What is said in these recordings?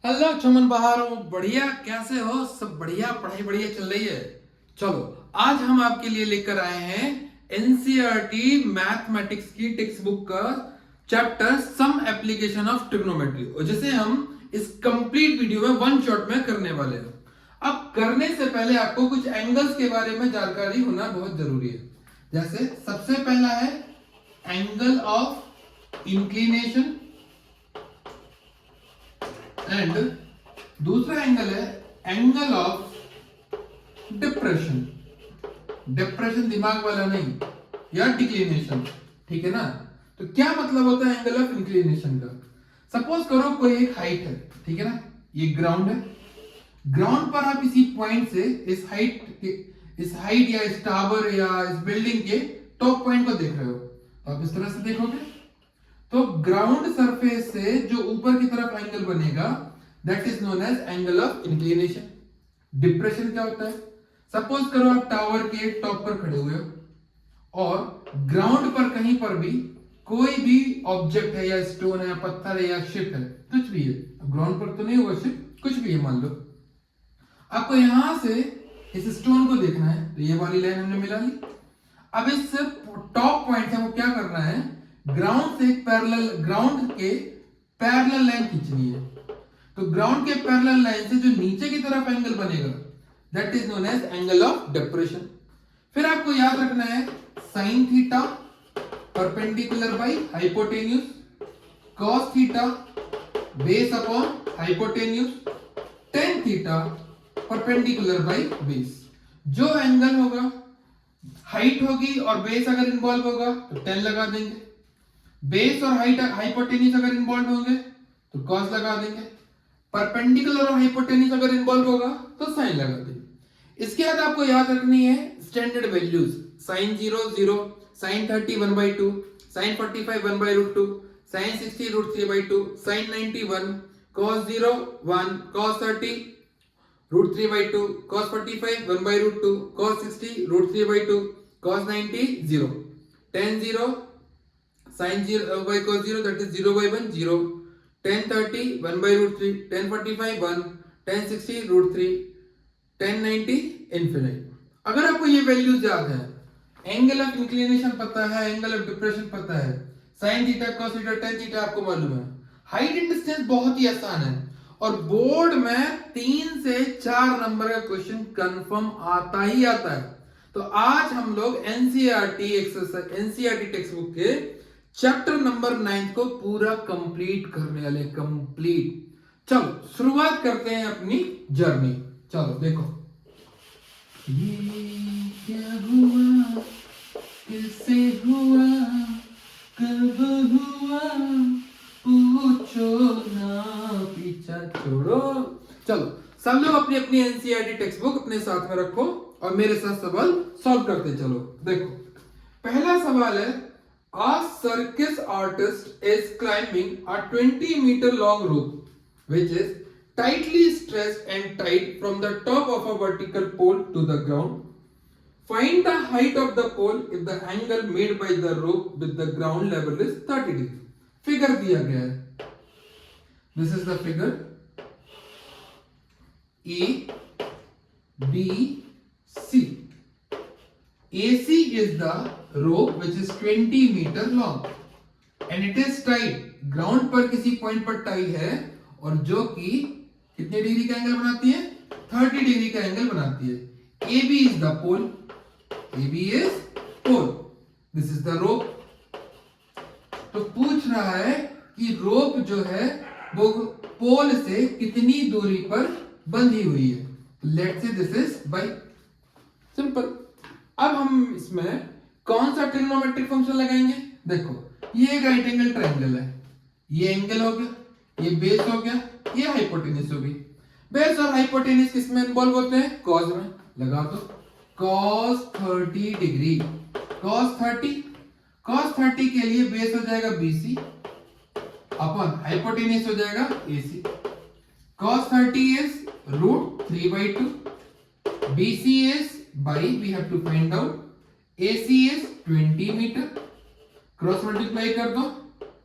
Hello चमन बहार हूँ। बढ़िया, कैसे हो? सब बढ़िया, पढ़ाई बढ़िया चल रही है। चलो, आज हम आपके लिए लेकर आए हैं एनसीईआरटी मैथमेटिक्स की टेक्स्ट बुक का chapter some application of trigonometry, और जिसे हम इस कंप्लीट वीडियो में वन शॉट में करने वाले हैं। अब करने से पहले आपको कुछ एंगल्स के बारे में जानकारी होना बहुत जरूरी है। जैसे सबसे पहला है एंगल ऑफ इंक्लिनेशन, एंड दूसरा एंगल है एंगल ऑफ डिप्रेशन। डिप्रेशन दिमाग वाला नहीं, या डिक्लिनेशन, ठीक है ना। तो क्या मतलब होता है एंगल ऑफ इंक्लिनेशन का? सपोज करो कोई एक हाइट है, ठीक है ना, ये ग्राउंड है। ग्राउंड पर आप इसी पॉइंट से इस हाइट या इस टावर या इस बिल्डिंग के टॉप पॉइंट को देख रहे हो, तो आप इस तरह से देखोगे। तो ग्राउंड सरफेस से जो ऊपर की तरफ एंगल बनेगा, that is known as angle of inclination. Depression क्या होता है? सपोज करो आप टावर के टॉप पर खड़े हुए हो और ग्राउंड पर कहीं पर भी कोई भी ऑब्जेक्ट है, या स्टोन है, या पत्थर है, या शिप है, कुछ भी है। ग्राउंड पर तो नहीं होगा शिप, कुछ भी है मान लो। आपको यहां से इस स्टोन को देखना है, तो ये वाली लाइन हमने मिला ली। अब इस टॉप पॉइंट से वो क्या करना है, ग्राउंड से ग्राउंड के पैरेलल लाइन खींचनी है। तो ग्राउंड के पैरेलल लाइन से जो नीचे की तरफ एंगल बनेगा, that is known as angle of depression. फिर आपको याद रखना है sine theta perpendicular by hypotenuse, cos theta base upon hypotenuse, tan theta perpendicular by base. जो एंगल होगा, हाइट होगी और बेस अगर इन्वॉल्व होगा तो 10 लगा देंगे। बेस और हाइट हाइपोटेन्यूज अगर इन्वॉल्व होंगे तो कॉस लगा देंगे। परपेंडिकुलर और हाइपोटेन्यूज अगर इन्वॉल्व होगा तो साइन लगा देंगे। इसके बाद आपको याद रखनी है standard values. Sine 0 0, sine 30 1/2, sine 45 1/√2, sine 60 √3/2, sine 90 1, cos 0 1, cos 30 √3/2, cos 45 1/√2, cos 60 √3/2, cos 90 0, tan 0 sin 0 by cos 0, that is 0/1 0, tan 30 1/√3, tan 45 1, tan 60 √3, tan 90 infinite। अगर आपको ये वैल्यूज याद है, एंगल ऑफ इंक्लिनेशन पता है, एंगल ऑफ डिप्रेशन पता है, sine theta cos theta tan theta आपको मालूम है, हाइट एंड डिस्टेंस बहुत ही आसान है, और बोर्ड में 3 से 4 नंबर का क्वेश्चन कंफर्म आता ही आता है। तो आज हम लोग एनसीईआरटी टेक्स्ट बुक के चैप्टर नंबर 9 को पूरा कंप्लीट करने वाले। कंप्लीट। चलो शुरुआत करते हैं अपनी जर्नी। चलो देखो, ये क्या हुआ, कैसे हुआ, कब हुआ, पूछो ना, पीछा छोड़ो। चलो सब लोग अपनी अपनी एनसीईआरटी टेक्स्ट बुक अपने साथ में रखो और मेरे साथ सवाल सॉल्व करते चलो। देखो पहला सवाल है, a circus artist is climbing a 20-meter long rope which is tightly stressed and tied from the top of a vertical pole to the ground. Find the height of the pole if the angle made by the rope with the ground level is 30 degree. Figure दिया गया है, this is the figure A B C. AC is the rope which is 20 meter long and it is tied, ground पर किसी point पर tie है, और जो कि कितने डिग्री का एंगल बनाती है, 30 डिग्री का एंगल बनाती है। AB is the pole, AB is pole, this is the rope। तो पूछ रहा है कि रोप जो है वो पोल से कितनी दूरी पर बंधी हुई है। लेट्स से दिस इज बाय सिंपल। अब हम इसमें कौन सा ट्रिग्नोमेट्रिक फंक्शन लगाएंगे? देखो ये एक राइट एंगल ट्रायंगल है, ये एंगल हो गया, ये बेस हो गया, ये हाइपोटेन्यूज हो गई। बेस और हाइपोटेन्यूज किस में इन्वॉल्व होते हैं? कॉस में। लगा दो cos 30 डिग्री। cos 30 के लिए बेस हो जाएगा BC अपन हाइपोटेन्यूज हो जाएगा AC। cos 30 is √3/2, BC is by, we have to find out, AC is 20 meter, cross multiply कर दो,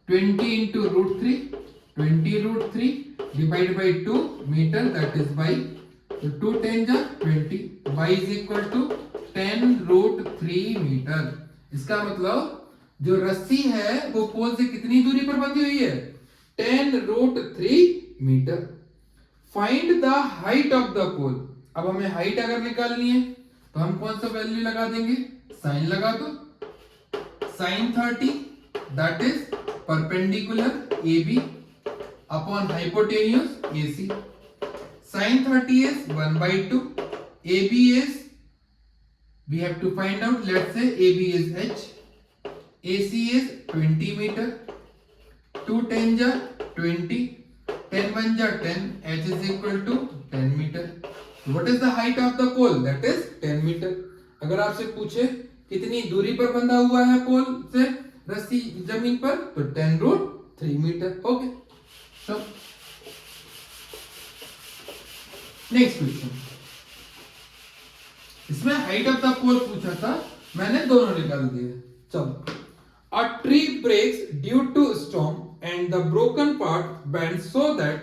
20 into √3, 20 √3 divide by 2 metre that is by, तो 2 10 जा 20, y is equal to 10√3 metre. इसका मतलब जो रस्सी है वो पोल से कितनी दूरी पर बंधी हुई है, 10√3 metre. Find the height of the pole. अब हमें हाइट अगर निकालनी है तो हम कौन सा वैल्यू लगा देंगे, साइन लगा दो, sine 30 that is perpendicular AB upon hypotenuse AC। Sine 30 is 1/2, AB is, we have to find out, let's say AB is H, AC is 20 meter, 2 10 जा 20, 10 1 जा 10, H is equal to 10 meter. What is the height of the pole? That is 10 meter. अगर आपसे पूछे कितनी दूरी पर बंधा हुआ है पोल से रस्सी जमीन पर, तो 10√3 metre. Okay, so next question, इसमें हाइट ऑफ द पोल पूछा था, मैंने दोनों निकाल दिए। चलो, a tree breaks due to storm and the broken part bends so that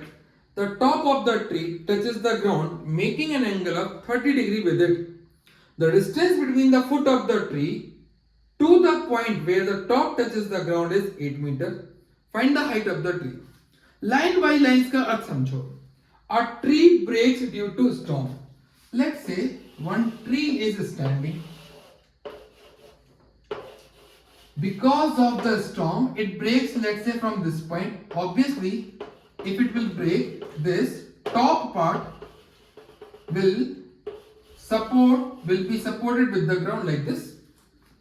the top of the tree touches the ground, making an angle of 30 degree with it. The distance between the foot of the tree to the point where the top touches the ground is 8 meter. Find the height of the tree. Line by lines का अर्थ समझो। A tree breaks due to storm. Let's say one tree is standing. Because of the storm, it breaks, let's say from this point. Obviously, if it will break, this top part will be supported with the ground like this.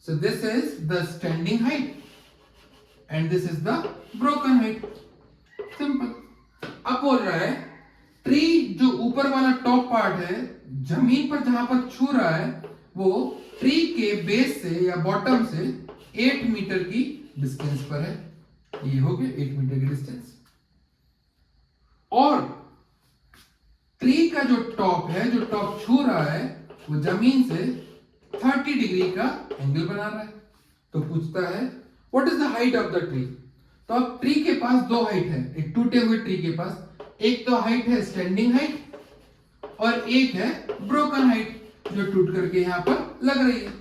So this is the standing height and this is the broken height. Simple. अब बोल रहा है tree जो ऊपर वाला top part है, जमीन पर जहां पर छू रहा है, वो ट्री के बेस से या बॉटम से 8 मीटर की डिस्टेंस पर है। ये हो गया 8 मीटर की डिस्टेंस। और ट्री का जो टॉप है, जो टॉप छू रहा है, वो जमीन से 30 डिग्री का एंगल बना रहा है। तो पूछता है what is the height of the tree. तो अब ट्री के पास दो हाइट है, एक टूटे हुए ट्री के पास, एक तो हाइट है स्टैंडिंग हाइट और एक है ब्रोकन हाइट जो टूट करके यहां पर लग रही है।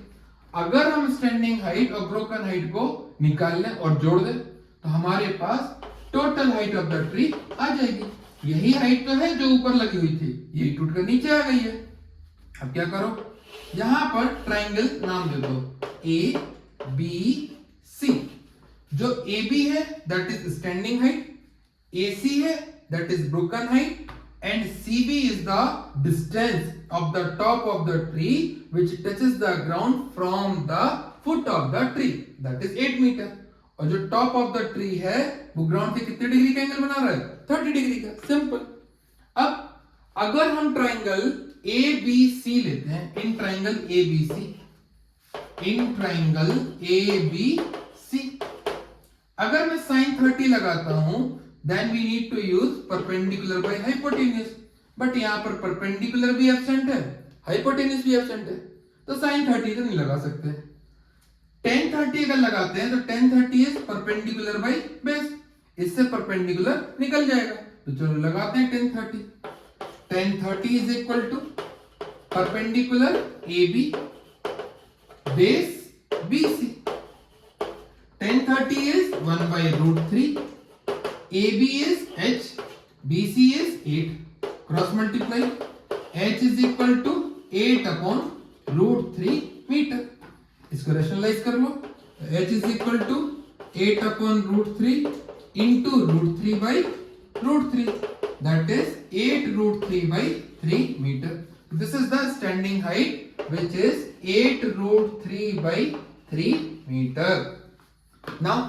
अगर हम स्टैंडिंग हाइट और ब्रोकन हाइट को निकाल लें और जोड़ दें तो हमारे पास total height of the tree आ जाएगी। यही हाइट तो है जो ऊपर लगी हुई थी, यही टूट कर नीचे आ गई है। अब क्या करो, यहां पर ट्राइंगल नाम दे दो ABC। जो AB है that is standing height, AC है that is broken height, and CB is the distance of the top of the tree which touches the ground from the foot of the tree, that is 8 meter। और जो top of the tree है वो ground से कितने degree का angle बना रहा है, 30 डिग्री का। सिंपल। अब अगर हम ट्राइंगल ABC लेते हैं, इन ट्राइंगल ABC, अगर मैं sin 30 लगाता हूं, then we need to use perpendicular by hypotenuse, but यहां पर perpendicular भी एब्सेंट है, hypotenuse भी एब्सेंट है, तो sin 30 तो नहीं लगा सकते। tan 30 अगर लगाते हैं तो tan 30 is perpendicular by base, इससे perpendicular निकल जाएगा, तो चलो लगाते हैं tan 30। tan 30 is equal to perpendicular AB base BC। tan 30 is 1/√3, AB is H, BC is 8, cross multiply, H is equal to 8/√3 metre. इसको रैशनलाइज कर लो, H is equal to 8/√3 into √3/√3, that is 8√3/3 meter। This is the standing height which is 8√3/3 meter। Now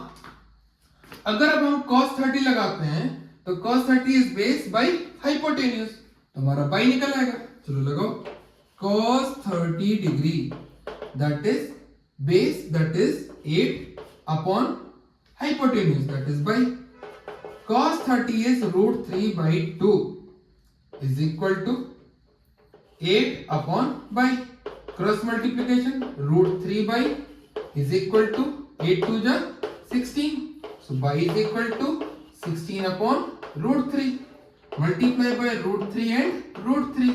अगर अब हम cos 30 लगाते हैं तो cos 30 is base by hypotenuse, तो हमारा बाई निकल आएगा। चलो लगाओ, cos 30 degree that is base, that is 8 upon hypotenuse, that is by cos 30 is √3/2 is equal to 8 upon by cross multiplication, √3 is equal to 8 2 जा 16, so by is equal to 16 upon √3, multiply by root 3 and root 3.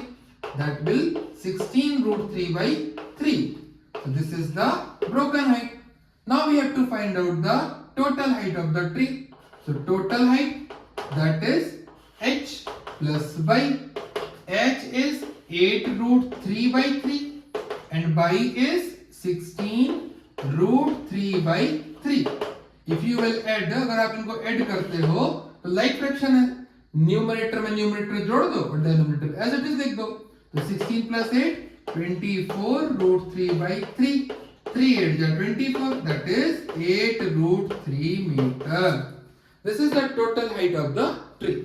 That will 16 root 3 by 3. So this is the broken height. Now we have to find out the total height of the tree. So total height, that is h plus by. H is 8 root 3 by 3 and by is 16 root 3 by 3. If you will add, अगर आप इनको add करते हो तो like fraction है, numerator में numerator जोड़ दो और डिनोमिनेटर एज इट इज लिख दो. तो 16 plus 8 24 root 3 by 3. 3 8 is 24, that is 8 root 3 meter. This is the total height of the tree.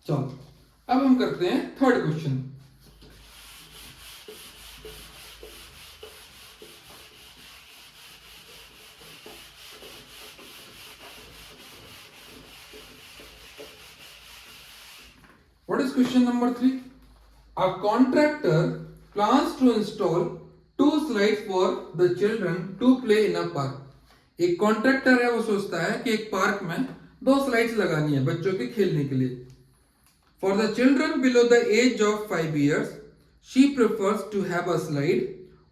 चलो अब हम करते हैं third question. What is question number 3? A contractor plans to install 2 slides for the children to play in a park. एक contractor है, वो सोचता है कि एक पार्क में 2 स्लाइड्स लगानी है बच्चों के खेलने के लिए. For the children below the age of 5 years, she prefers to have a slide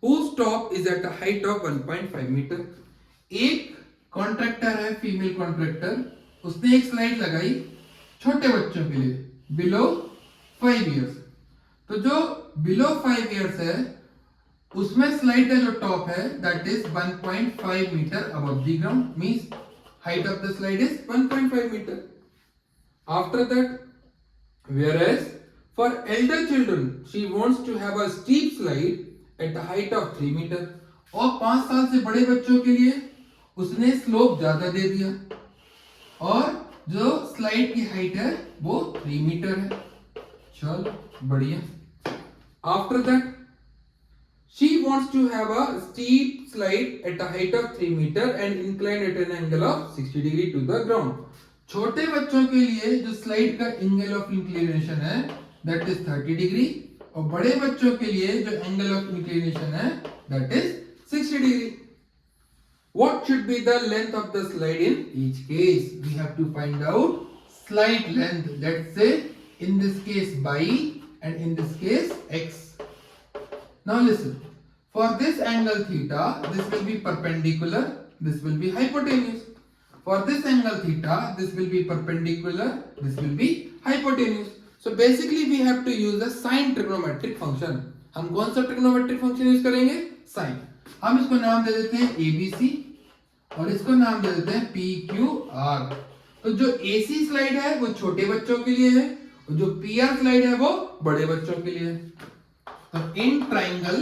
whose top is at a height of 1.5 meter. एक कॉन्ट्रैक्टर है, फीमेल कॉन्ट्रैक्टर, उसने एक स्लाइड लगाई छोटे बच्चों के लिए बिलो 5 years. तो जो बिलो 5 years है उसमें स्लाइड का जो टॉप है that is 1.5 metre above the ground, means height of the slide is 1.5 metre. After that, whereas for elder children she wants to have a steep slide at a height of 3 meter. और 5 साल से बड़े बच्चों के लिए उसने slope ज्यादा दे दिया और जो स्लाइड की हाइट है वो 3 मीटर है. चलो बढ़िया. After that, she wants to have a steep slide at a height of 3 meter and incline at an angle of 60 degree to the ground. छोटे बच्चों के लिए जो स्लाइड का एंगल ऑफ इंक्लिनेशन है दैट इज 30 डिग्री और बड़े बच्चों के लिए जो एंगल ऑफ इंक्लिनेशन है that is 60 degree. What should be the length of the slide in each case? We have to find out slide length. Let's say in this case y and in this case x. Now listen. For this angle theta, this will be perpendicular, this will be hypotenuse. For this angle theta, this will be perpendicular, this will be hypotenuse. So basically we have to use the sine trigonometric function. हम कौन सा trigonometric function use करेंगे? Sine. हम इसको नाम दे देते हैं ABC और इसको नाम दे देते हैं PQR. तो जो AC स्लाइड है वो छोटे बच्चों के लिए है और जो PR स्लाइड है वो बड़े बच्चों के लिए है. तो इन ट्राइंगल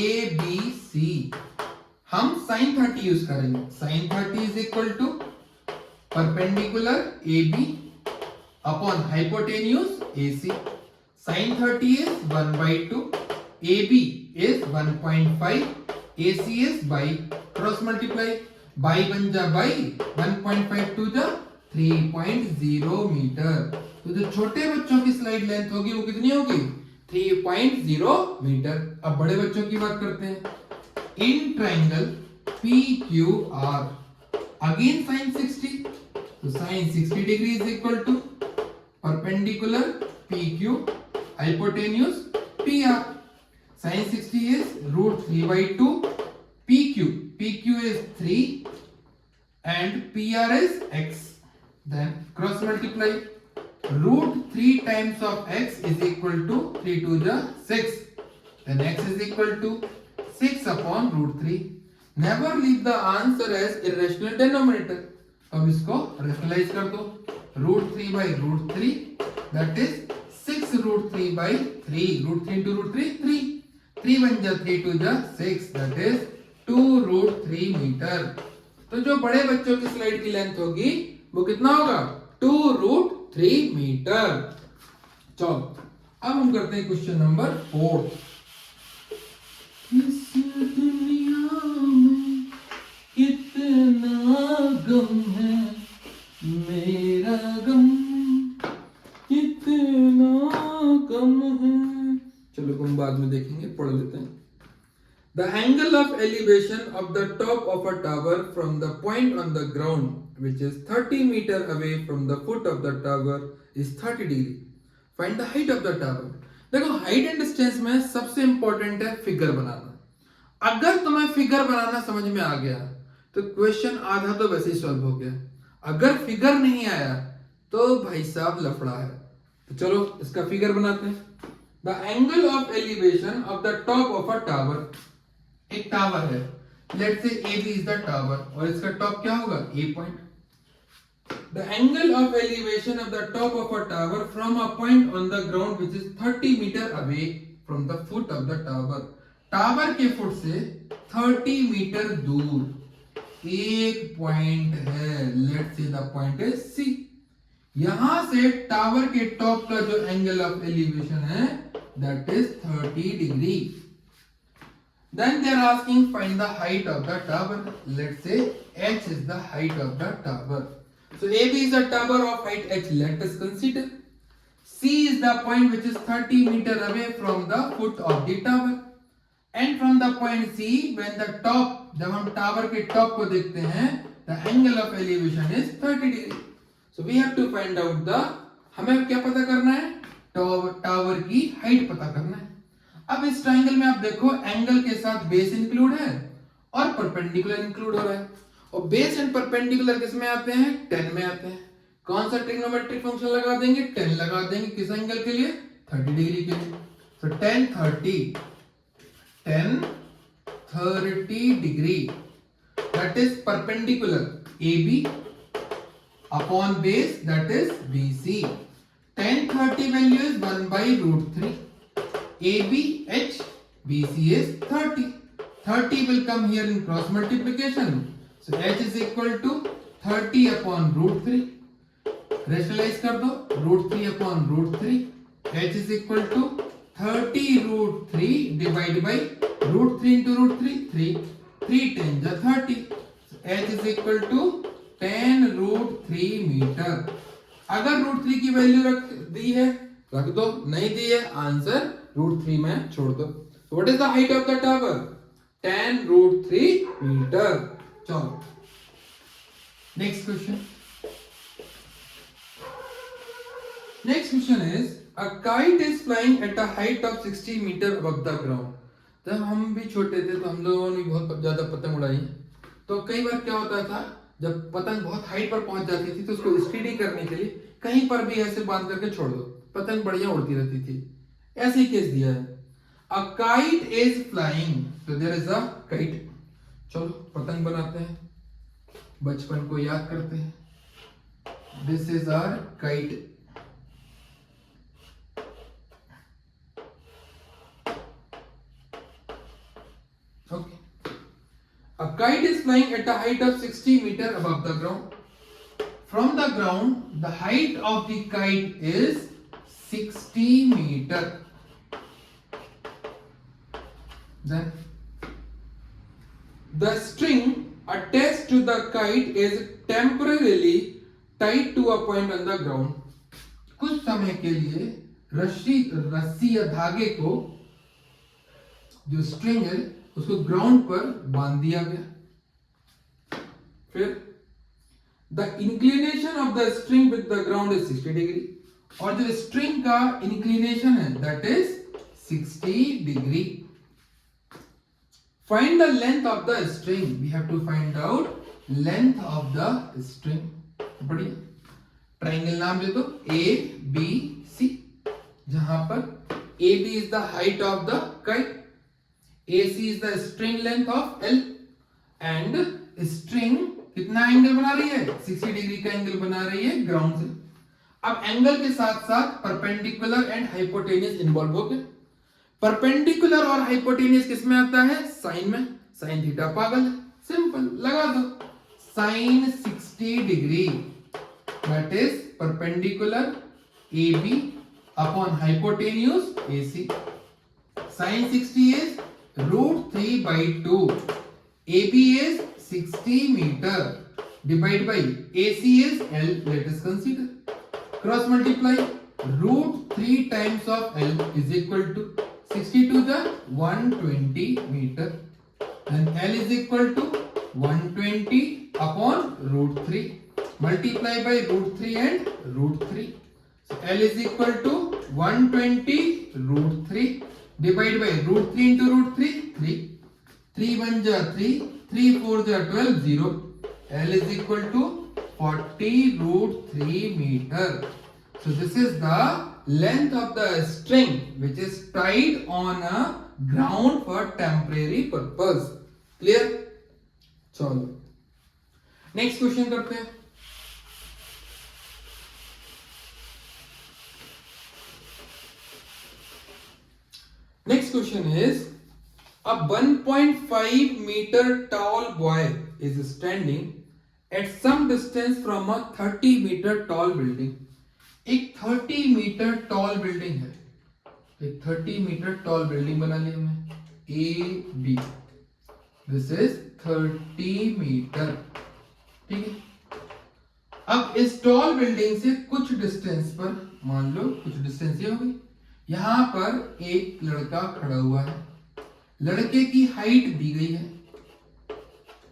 ABC हम sin 30 यूज करेंगे. sin 30 is equal to perpendicular AB upon hypotenuse AC. sin 30 is 1/2, AB is 1.5, AC is by. Cross multiply, by बन जा by, 1.5 टू जा 3.0 मीटर. तो जो छोटे बच्चों की स्लाइड लेंथ होगी वो कितनी होगी? 3.0 मीटर. अब बड़े बच्चों की बात करते हैं. In triangle PQR again sin 60. तो sin 60 degree is equal to perpendicular PQ hypotenuse PR. sin 60 is √3/2. PQ is 3 and PR is x. Then cross multiply. √3 times of x is equal to 3 to the 6. Then x is equal to 6 upon √3. Never leave the answer as irrational denominator. अब इसको rationalize कर दो. √3/√3 that is 6 √3/3. √3 into √3 3. 3 बन जा 3 to the 6 that is 2 √3 metre. तो जो बड़े बच्चों की स्लाइड की लेंथ होगी वो कितना होगा? 2 √3 मीटर. चलो अब हम करते हैं क्वेश्चन नंबर 4. इस दुनिया में कितना गम है, मेरा गम कितना कम है. चलो हम बाद में देखेंगे, पढ़ लेते हैं. The angle of elevation of the top of a tower from the point on the ground which is 30 meter away from the foot of the tower is 30 degree. Find the height of the tower. देखो height and distance में सबसे important है figure बनाना। अगर तुम्हें figure बनाना समझ में आ गया तो क्वेश्चन आधा तो वैसे ही सॉल्व हो गया। अगर फिगर नहीं आया तो भाई साहब लफड़ा है। तो चलो इसका फिगर बनाते हैं। The angle of elevation of the top of a tower, एक टावर है, let's say A B is the tower और इसका टॉप क्या होगा, A point. The angle of elevation of the top of a tower from a point on the ground which is 30 meter away from the foot of the tower. Tower के foot से 30 metre दूर एक point है, let's से the point is सी। यहां से tower के top का जो एंगल ऑफ एलिवेशन है that is 30 degree. Then they are asking find the height of the tower. Let's say h is the height of the tower. So AB is a tower of height h. Let us consider. C is the point which is 30 meter away from the foot of the tower. And from the point C, when the top, जब हम tower के top को देखते हैं, the angle of elevation is 30 degree. So we have to find out the, हमें क्या पता करना है, टावर की हाइट पता करना है। अब इस ट्रायंगल में आप देखो एंगल के साथ बेस इंक्लूड है और परपेंडिकुलर इंक्लूड हो रहा है। और बेस एंड परपेंडिकुलर किस में आते हैं, 10 में आते हैं। कौन सा ट्रिग्नोमेट्रिक फंक्शन लगा देंगे, 10 लगा देंगे। किस एंगल के लिए, 30 डिग्री के लिए। सो 10 30 degree that is perpendicular AB upon base that is BC। 10 30 value is 1/√3। AB H BC is 30. 30 will come here in cross multiplication. So H is equal to 30 upon √3. Rationalize कर दो, √3 upon √3. H is equal to 30√3 divided by √3 into √3. 3 10 जा 30. So H is equal to 10√3 metre. अगर √3 की value रख दी है रख दो, नहीं दी है आंसर √3 में छोड़ दो। So what is the height of the tower? 10√3 metre. चलो next question. Next question is a kite is flying at a height of 60 meter above the ground. जब हम भी छोटे थे तो हम लोगों ने बहुत ज्यादा पतंग उड़ाई। तो कई बार क्या होता था, जब पतंग बहुत हाइट पर पहुंच जाती थी तो उसको स्टेडी करने के लिए कहीं पर भी ऐसे बांध करके छोड़ दो, पतंग बढ़िया उड़ती रहती थी। ऐसे ही केस दिया है, a kite is flying, so there is a kite। चलो पतंग बनाते हैं, बचपन को याद करते हैं। This is our kite। Okay, a kite is flying at a height of 60 meter above the ground. From the ground, the height of the kite is 60 meter. Then the string attached to the kite is temporarily tied to a point on the ground. कुछ समय के लिए रस्सी या धागे को, जो string है उसको ग्राउंड पर बांध दिया गया। फिर the inclination of the string with the ground is 60 degree और जो स्ट्रिंग का इंक्लिनेशन है that is 60 degree. Find the length of the string. We have to find out length of the string. बढ़िया, ट्राइंगल नाम दे दो ABC, जहां पर AB is the height of the kite, AC is the string length of L and string कितना angle बना रही है, 60 डिग्री का एंगल बना रही है ग्राउंड से। अब एंगल के साथ साथ परपेंडिकुलर एंड हाइपोटेनियस इन्वॉल्व हो गए। परपेंडिकुलर और हाइपोटेनियस किस में आता है, साइन में। साइन थीटा पागल है, सिंपल लगा दो, sine 60 degree that is perpendicular AB upon hypotenuse AC। Sine 60 is √3/2। AB is 60 meter divided by AC is L. Let us consider. Cross multiply. √3 times of L is equal to 60 to the 120 meter. And L is equal to 120 upon √3. Multiply by √3 and √3. So L is equal to 120 root 3 divide by root 3 into root 3 3 3 1 जा 3 3 4 जा 12 0 L is equal to 40 root 3 meter. So this is the length of the string which is tied on a ground for temporary purpose. Clear? चलो next question करते हैं. Next question is, a 1.5 meter tall boy is standing at some distance from a 30 meter tall building. एक 30 metre tall building है. एक 30 metre tall building बना ली हमने A B. This is 30 metre. ठीक है. अब इस टॉल बिल्डिंग से कुछ डिस्टेंस पर, मान लो कुछ डिस्टेंस ये होगी, यहां पर एक लड़का खड़ा हुआ है. लड़के की हाइट दी गई है.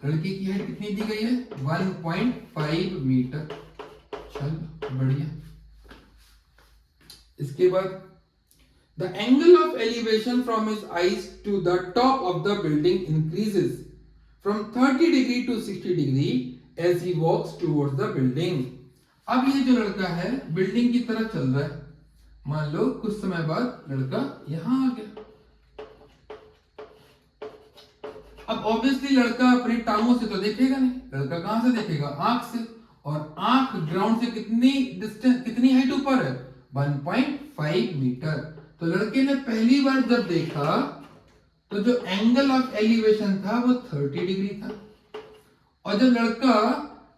लड़के की हाइट कितनी दी गई है? 1.5 मीटर. चलो बढ़िया. इसके बाद the angle of elevation from his eyes to the top of the building increases from 30 degree to 60 degree as he walks towards the building. अब ये जो लड़का है बिल्डिंग की तरफ चल रहा है. मान लो कुछ समय बाद लड़का यहां आ गया. अब ऑब्वियसली लड़का अपनी टांगों से तो देखेगा नहीं. लड़का कहां से देखेगा? आंख से. और आंख ग्राउंड से कितनी डिस्टेंस, कितनी हाइट ऊपर है? 1.5 मीटर. तो लड़के ने पहली बार जब देखा तो जो एंगल ऑफ एलिवेशन था वो 30 डिग्री था. और जब लड़का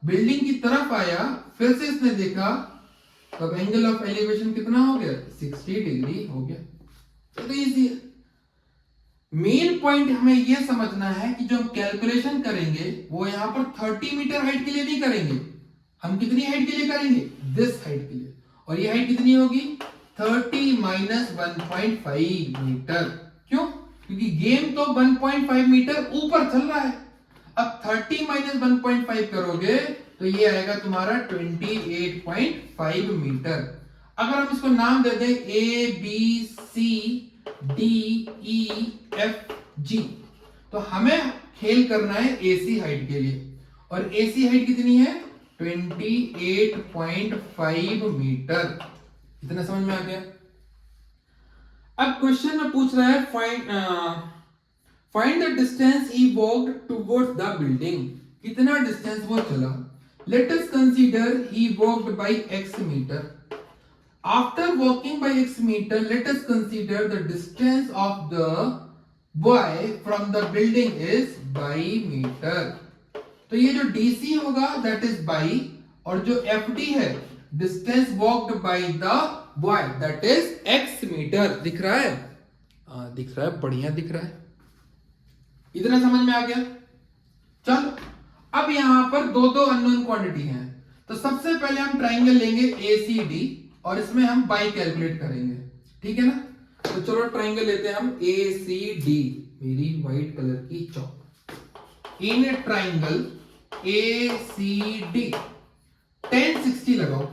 बिल्डिंग की तरफ आया फिर से इसने देखा तब एंगल ऑफ एलिवेशन कितना हो गया? 60 डिग्री हो गया. तो इजी है. मेन पॉइंट हमें यह समझना है कि जो हम कैलकुलेशन करेंगे वो यहां पर 30 मीटर हाइट के लिए नहीं करेंगे. हम कितनी हाइट के लिए करेंगे? दिस हाइट के लिए. और ये हाइट कितनी होगी? 30 माइनस 1.5 मीटर. क्यों? क्योंकि गेम तो 1.5 मीटर ऊपर चल रहा है. अब 30 माइनस 1.5 करोगे तो ये आएगा तुम्हारा 28.5 मीटर. अगर हम इसको नाम दे दें A B C D E F G, तो हमें खेल करना है एसी हाइट के लिए. और एसी हाइट कितनी है? 28.5 मीटर. इतना समझ में आ गया. अब क्वेश्चन में पूछ रहा है find the distance he walked towards the building. कितना डिस्टेंस वो चला. Let us consider he walked by x metre. After walking by x meter, let us consider the distance of the boy from the building is by meter. तो ये जो DC होगा that is by, और जो FD है distance walked by the boy that is x meter. दिख रहा है? दिख रहा है. बढ़िया दिख रहा है. इतना समझ में आ गया. चलो अब यहां पर दो अननोन क्वांटिटी हैं. तो सबसे पहले हम ट्राइंगल लेंगे ACD और इसमें हम बाई कैलकुलेट करेंगे. ठीक है ना. तो चलो ट्राइंगल लेते हैं हम ACD. मेरी व्हाइट कलर की चौक. इन ट्राइंगल ACD tan 60 लगाओ.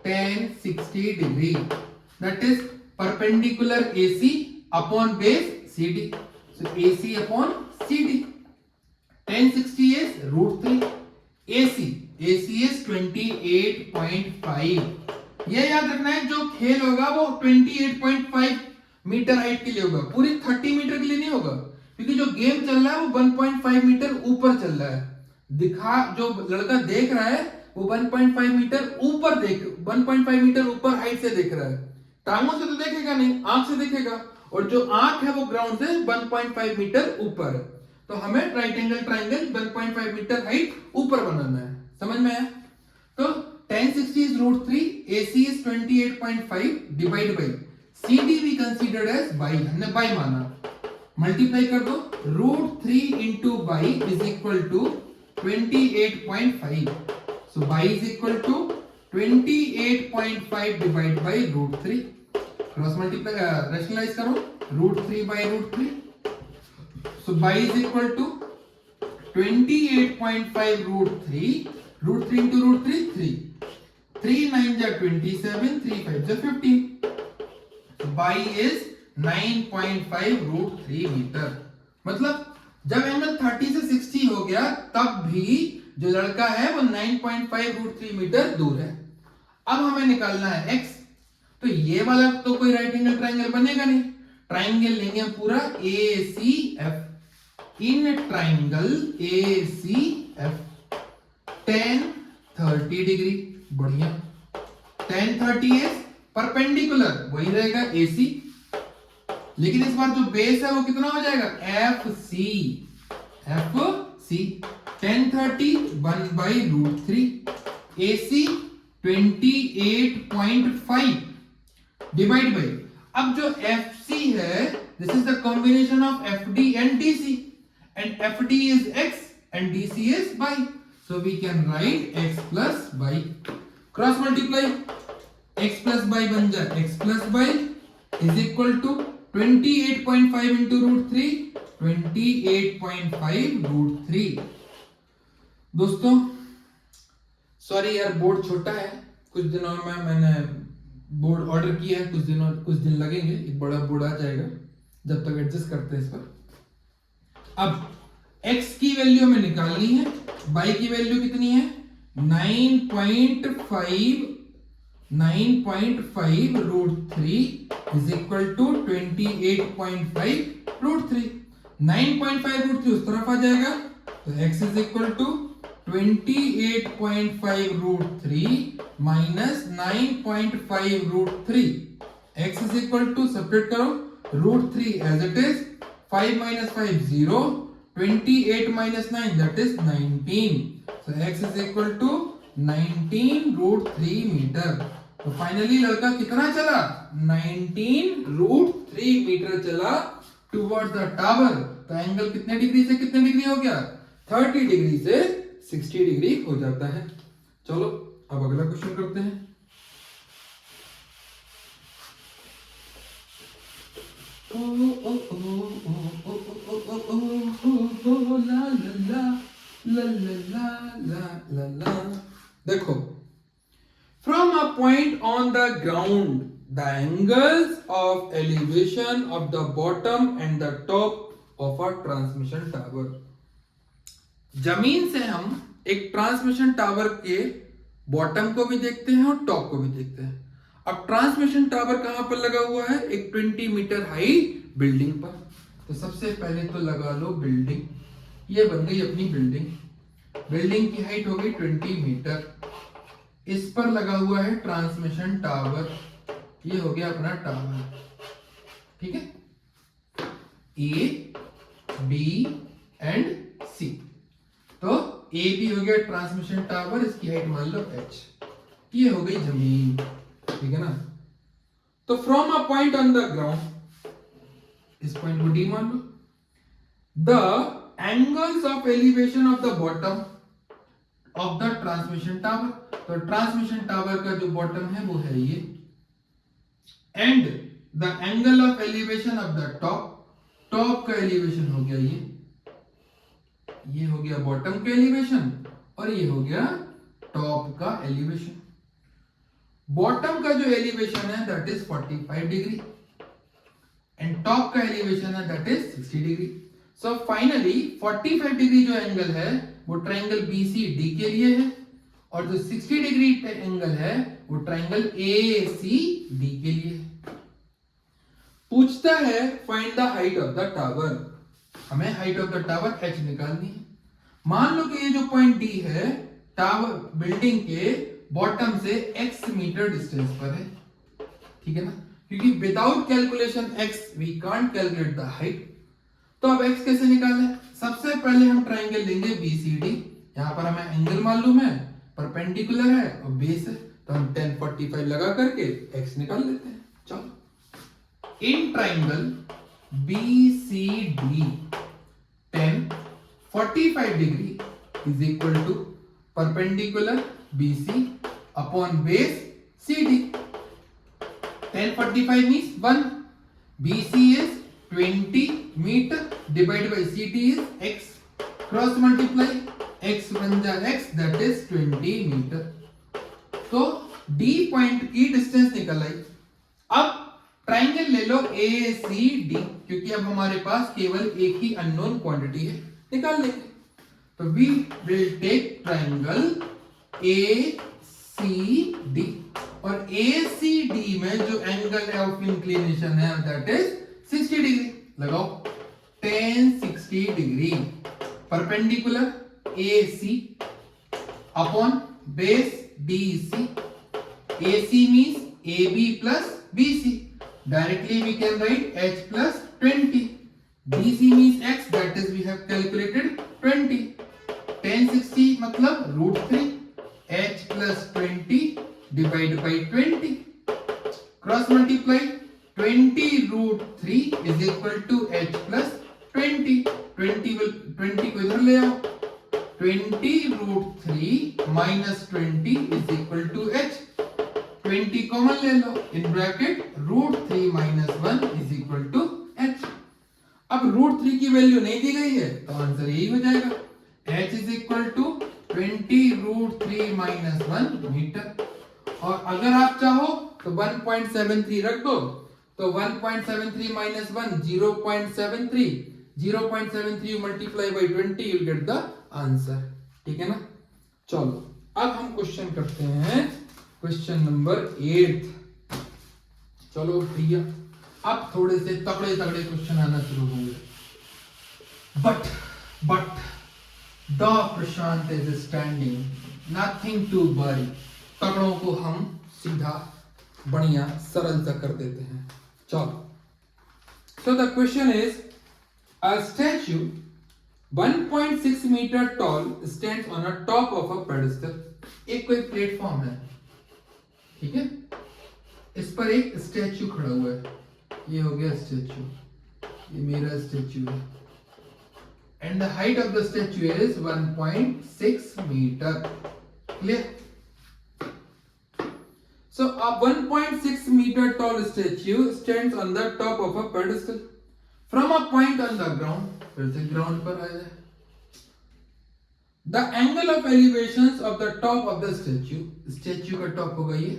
tan 60 degree that is perpendicular AC upon base CD. So AC upon CD. tan 60 is √3. AC is 28.5. ये याद रखना है जो खेल होगा वो 28.5 मीटर हाइट के लिए होगा. पूरी 30 मीटर के लिए नहीं होगा. क्योंकि जो गेम चल रहा है वो 1.5 मीटर ऊपर चल रहा है. जो लड़का देख रहा है वो 1.5 मीटर ऊपर 1.5 मीटर ऊपर हाइट से देख रहा है. टांगों से तो देखेगा नहीं, आंख से देखेगा. और जो आंख है वो ग्राउंड से 1.5 मीटर ऊपर है. तो हमें right angle triangle 1.5 metre height ऊपर बनाना है. समझ में आया? तो tan 60 is √3, AC is 28.5 divided by CD we considered as by. हमने by माना. मल्टीप्लाई कर दो. √3 into by is equal to 28.5. So by is equal to 28.5 divided by √3. Cross multiply rationalise करो. √3 by √3. So by is equal to 28.5 √3. √3 into √3 3. 3 9 जा 27, 3 5 जा 15. Y is 9.5 root 3 metre. मतलब जब angle 30 से 60 हो गया तब भी जो लड़का है वो 9.5 रूट 3 मीटर दूर है। अब हमें निकालना है x। तो ये वाला तो कोई राइट एंगल ट्राइंगल बनेगा नहीं। ट्राइंगल लेंगे हम पूरा ACF। In triangle ACF tan 30 degree, बढ़िया। tan 30 इज परपेंडिकुलर, वही रहेगा AC। लेकिन इस बार जो बेस है वो कितना हो जाएगा FC। tan 30 1 by root 3 AC 28.5 divide by, अब जो FC है this is the combination of FD and DC and FD is x and DC is y, so we can write x plus y। Cross multiply, x plus y बन जाए x plus y is equal to 28.5 into root 3, 28.5 root 3। दोस्तों sorry यार, board छोटा है, कुछ दिनों में मैंने बोर्ड ऑर्डर किया है, कुछ दिन लगेंगे, एक बड़ा बोर्ड आ जाएगा, जब तक एडजस्ट करते हैं इस पर। अब x की वैल्यू हमें निकालनी है, y की वैल्यू कितनी है 9.5 root 3 is equal to 28.5 root 3। 9.5 root 3 उस तरफ आ जाएगा, तो x is equal to 28.5 root 3 minus 9.5 root 3। x is equal to, separate करो, root 3 as it is, 5 minus 5 0, 28 minus 9 that is 19, so x is equal to 19 root 3 metre. तो finally लड़का कितना चला 19 रूट 3 मीटर चला टुवर्ड्स द टावर। तो angle कितने degree से कितने डिग्री हो गया 30 डिग्री से 60 डिग्री हो जाता है। चलो अब अगला क्वेश्चन करते हैं। देखो, from a point on the ground the angles of elevation of the bottom and the top of a transmission tower। जमीन से हम एक ट्रांसमिशन टावर के बॉटम को भी देखते हैं और टॉप को भी देखते हैं। अब ट्रांसमिशन टावर कहां पर लगा हुआ है, एक 20 मीटर हाई बिल्डिंग पर। तो सबसे पहले तो लगा लो बिल्डिंग, ये बन गई अपनी बिल्डिंग। बिल्डिंग की हाइट हो गई 20 मीटर। इस पर लगा हुआ है ट्रांसमिशन टावर, ये हो गया अपना टावर, ठीक है, A, B एंड C। तो A भी हो गया ट्रांसमिशन टावर, इसकी हाइट मान लो H, ये हो गई जमीन, ठीक है ना। तो from a point on the ground, इस पॉइंट को D मान लो, the angles of elevation of the bottom of the transmission tower. तो ट्रांसमिशन टावर का जो बॉटम है वो है ये, and the angle of elevation of the top, top का एलिवेशन हो गया ये हो गया बॉटम का एलिवेशन, और ये हो गया टॉप का एलिवेशन। बॉटम का जो एलिवेशन है that is 45 degree and top का एलिवेशन है that is 60 degree. So finally 45 degree जो एंगल है वो ट्रायंगल BCD के लिए है, और जो 60 डिग्री एंगल है वो ट्रायंगल ACD के लिए है। पूछता है find the height of the tower. हमें height of the tower H निकालनी है। मान लो कि ये जो पॉइंट D है टावर बिल्डिंग के बॉटम से x मीटर डिस्टेंस पर है, ठीक है ना, क्योंकि without calculation x we can't calculate the height. तो अब x कैसे निकालें? सबसे पहले हम ट्रायंगल लेंगे BCD। यहां पर हमें एंगल मालूम है, परपेंडिकुलर है और बेस है, तो हम 1045 लगा करके x निकाल लेते हैं। चलो, in triangle BCD 1045 degree is equal to perpendicular BC upon base CD। 1045 means 1, BC is 20 meter divided by CD is x, cross multiply, x बन जाए x that is 20 meter। तो D पॉइंट की distance निकल आई। अब triangle ले लो ACD, क्योंकि अब हमारे पास केवल एक ही अननोन क्वांटिटी है, निकाल लेंगे। तो we will take triangle ACD, और ACD में जो एंगल ऑफ इंक्लिनेशन है दैट इज 60 डिग्री। लगाओ, tan 60 degree perpendicular AC upon base DC। AC means AB plus BC. Directly we can write H plus 20. BC means X, that is we have calculated 20. Tan 60 मतलब √3, H plus 20 divided by 20. Cross multiply, 20 √3 is equal to H plus 20. 20 को इधर ले आओ, 20 √3 minus 20 is equal to H. 20 common ले लो, in bracket √3 minus 1 is equal to H. अब √3 की value नहीं दी गई है तो आंसर यही हो जाएगा, H is equal to 20 √3 minus 1 metre. और अगर आप चाहो तो 1.73 रख दो, तो 1.73 minus 1 0.73, 0.73 multiply by 20 you'll get the answer। ठीक है ना। चलो अब हम क्वेश्चन करते हैं, क्वेश्चन नंबर 8। चलो भैया अब थोड़े से तगड़े तगड़े क्वेश्चन आना शुरू होंगे। But the Prashant is standing, nothing to worry. तगड़ों को हम सीधा बढ़िया सरल सा कर देते हैं। चलो, so the question is, a statue 1.6 metre tall stands on a top of a pedestal. एक कोई प्लेटफॉर्म है, ठीक है, इस पर एक स्टैच्यू खड़ा हुआ है। ये हो गया स्टैच्यू, ये मेरा स्टैच्यू है, and the height of the statue is 1.6 metre. Clear? So a 1.6 meter tall statue stands on the top of a pedestal from a point on the ground। फिर से ग्राउंड पर आ जाए। The angle of elevations of the top of the statue, statue का top होगा ये।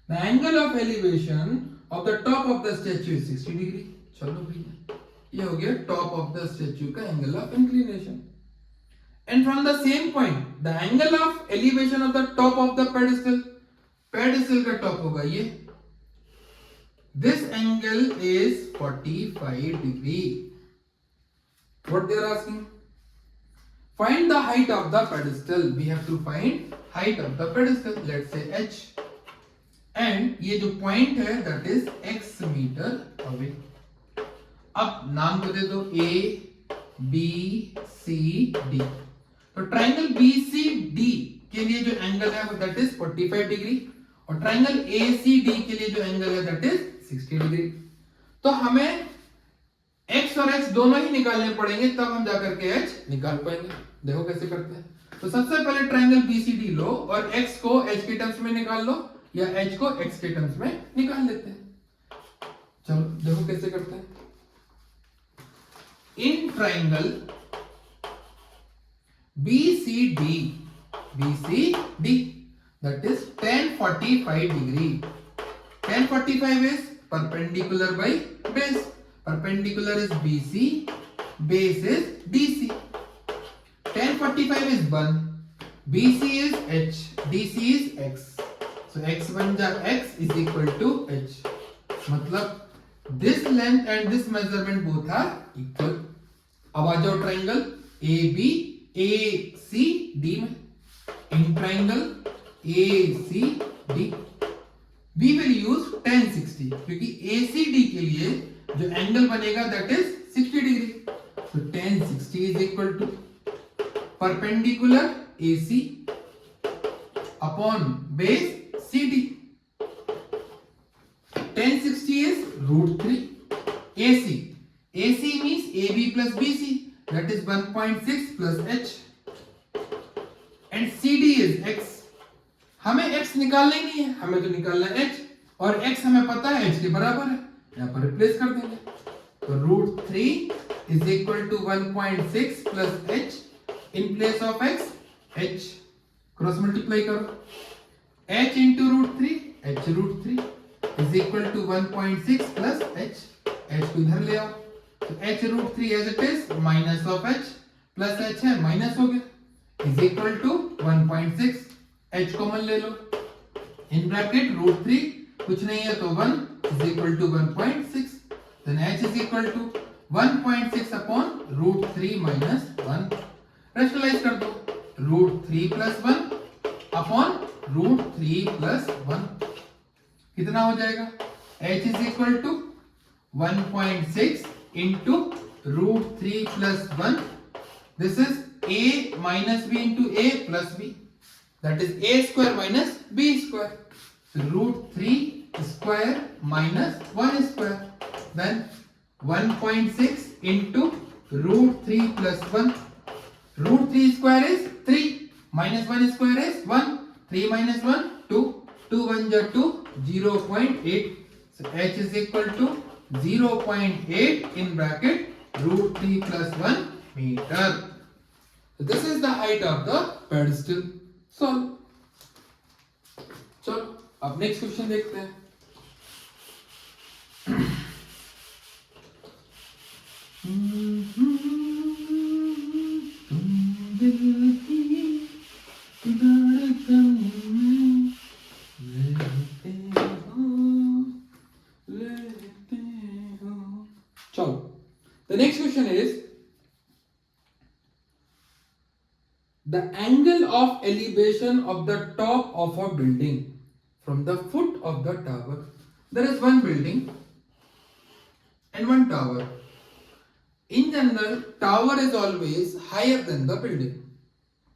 The angle of elevation of the top of the statue is 60 degree। चलो भैया, ये हो गया टॉप ऑफ द स्टैच्यू का angle of inclination. And from the same point, the angle of elevation of the top of the pedestal, pedestal का top होगा ये। This angle is 45 degree। What they are asking? Find the height of the pedestal। We have to find height of the pedestal। Let's say H, and ये जो point है that is X meter away। अब नाम को दे दो A B C D। तो triangle BCD के लिए जो एंगल है वो दैट इज 45 डिग्री, और ट्राइंगल ACD के लिए जो एंगल है दैट इज 60 डिग्री। तो हमें X और H दोनों ही निकालने पड़ेंगे, तब हम जाकर के H निकाल पाएंगे। देखो कैसे करते हैं। तो सबसे पहले ट्राइंगल BCD लो और X को H के टर्म्स में निकाल लो, या H को X के टर्म्स में निकाल लेते हैं। चलो देखो कैसे करते हैं। In triangle BCD that is tan 45 degree। tan 45 is perpendicular by base। Perpendicular is BC, base is DC। tan 45 is 1, BC is H, DC is X। So X बन जा X is equal to H। मतलब this length and this measurement both are equal। अब आ जाओ triangle ACD में। In triangle ACD we will use tan 60, क्योंकि ACD के लिए जो एंगल बनेगा दैट इज 60 डिग्री। तो tan 60 is equal to perpendicular AC upon base CD। tan 60 is √3 AC means AB plus BC, that is 1.6 plus H, and CD is X। हमें X निकालना ही नहीं है, हमें तो निकालना है H, और X हमें पता है H के बराबर है, यहाँ पर रिप्लेस कर देंगे। तो √3 is equal to 1.6 plus H, in place of X H, cross multiply करो, H into √3 h root 3 is equal to 1.6 plus h, h को इधर ले आओ तो h root 3 as it is minus of h plus h है minus हो गया is equal to 1.6, h common ले लो इन ब्रैकेट रूट 3 कुछ नहीं है तो 1 is equal to 1.6, then h is equal to 1.6 upon root 3 minus 1, rationalise कर दो root 3 plus 1 upon root 3 plus 1 कितना हो जाएगा, h is equal to 1.6 into root 3 plus 1, this is a minus b into a plus b, that is a square minus b square, so root 3 square minus 1 square, then 1.6 into root 3 plus 1, root 3 square is 3 minus 1 square is 1, 3 minus 1 2, 2 1 जा 2, 0.8, so h is equal to 0.8 in bracket root 3 plus 1 meter. So this is the height of the pedestal. Solve. चलो अब next question देखते हैं. The next question is the angle of elevation of the top of a building from the foot of the tower. There is one building and one tower. In general, tower is always higher than the building,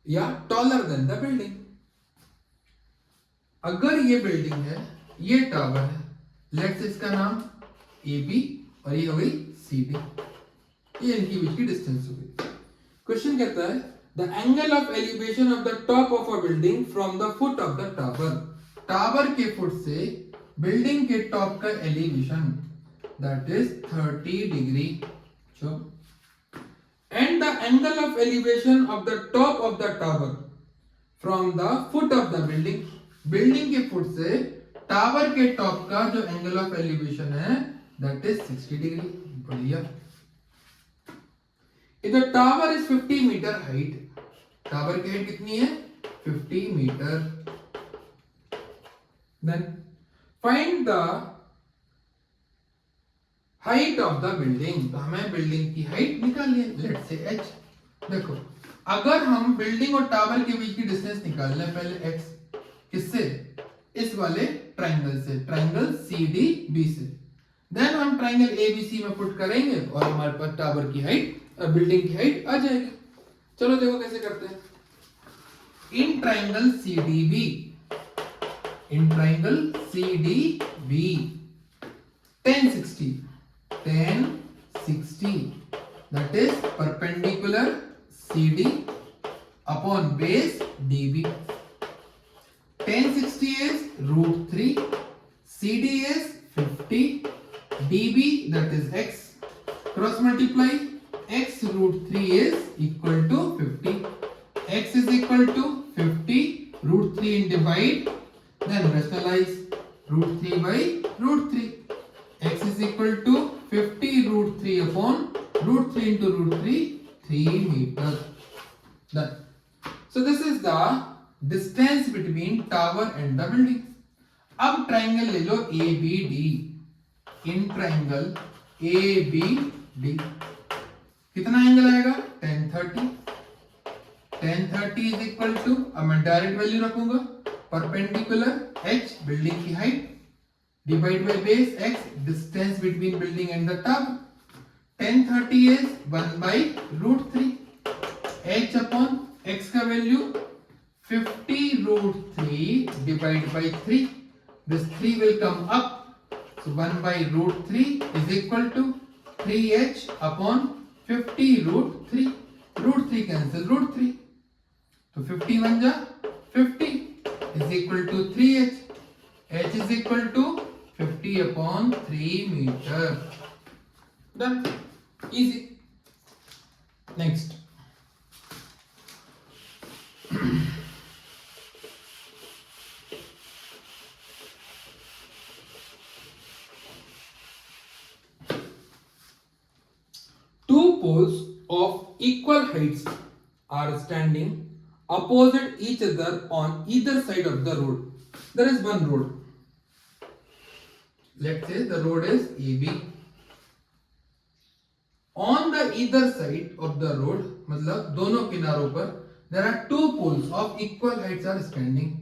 या taller than the building. अगर ये building है, ये tower है, let's इसका नाम AB और ये हो गई CD, ये इनकी बीच की डिस्टेंस हो गई. क्वेश्चन कहता है the angle of elevation of the top of a building from the foot of the tower. Tower के फुट से बिल्डिंग के टॉप का elevation that is 30 degree. And the angle of elevation of the top of the tower from the foot of the building. Building के foot से tower के top का जो angle of elevation है that is 60 degree. बढ़िया. इधर tower is 50 metre height. Tower की height कितनी है, 50 metre. Then find the height of the building. तो हमें बिल्डिंग की हाइट निकालनी है. लेट्स से h. देखो अगर हम बिल्डिंग और टावर के बीच की डिस्टेंस निकाल लें पहले x, किससे, इस वाले ट्राइंगल से, ट्राइंगल CDB से, देन हम ट्राइंगल ABC में पुट करेंगे और हमारे पास टावर की हाइट और बिल्डिंग की हाइट आ जाएगी. चलो देखो कैसे करते हैं. In triangle CDB, in triangle CDB 10 60 that is perpendicular CD upon base DB. 1060 is root 3, CD is 50, DB that is x, cross multiply, x root 3 is equal to 50, x is equal to 50, root 3 in divide, then rationalize root 3 by root 3, x is equal to 50 root 3 upon root 3 into root 3, 3 meter. Done. So this is the distance between tower and the building. अब triangle ले लो ABD. In triangle ABD कितना angle आएगा, 1030. 1030 is equal to, अब मैं direct value रखूंगा, perpendicular h building की height divide by base x distance between building and the tower. 1030 is 1 by root 3, h upon x का value 50 root 3 divided by 3. This 3 will come up, so 1 by root 3 is equal to 3h upon 50 root 3. Root 3 cancel root 3, so 51 जा 50 is equal to 3h. h is equal to 50 upon 3 meter. Done. Easy. Next. poles of equal heights are standing opposite each other on either side of the road. There is one road. Let's say the road is AB. On the either side of the road, मतलब दोनों किनारों पर, there are two poles of equal heights are standing.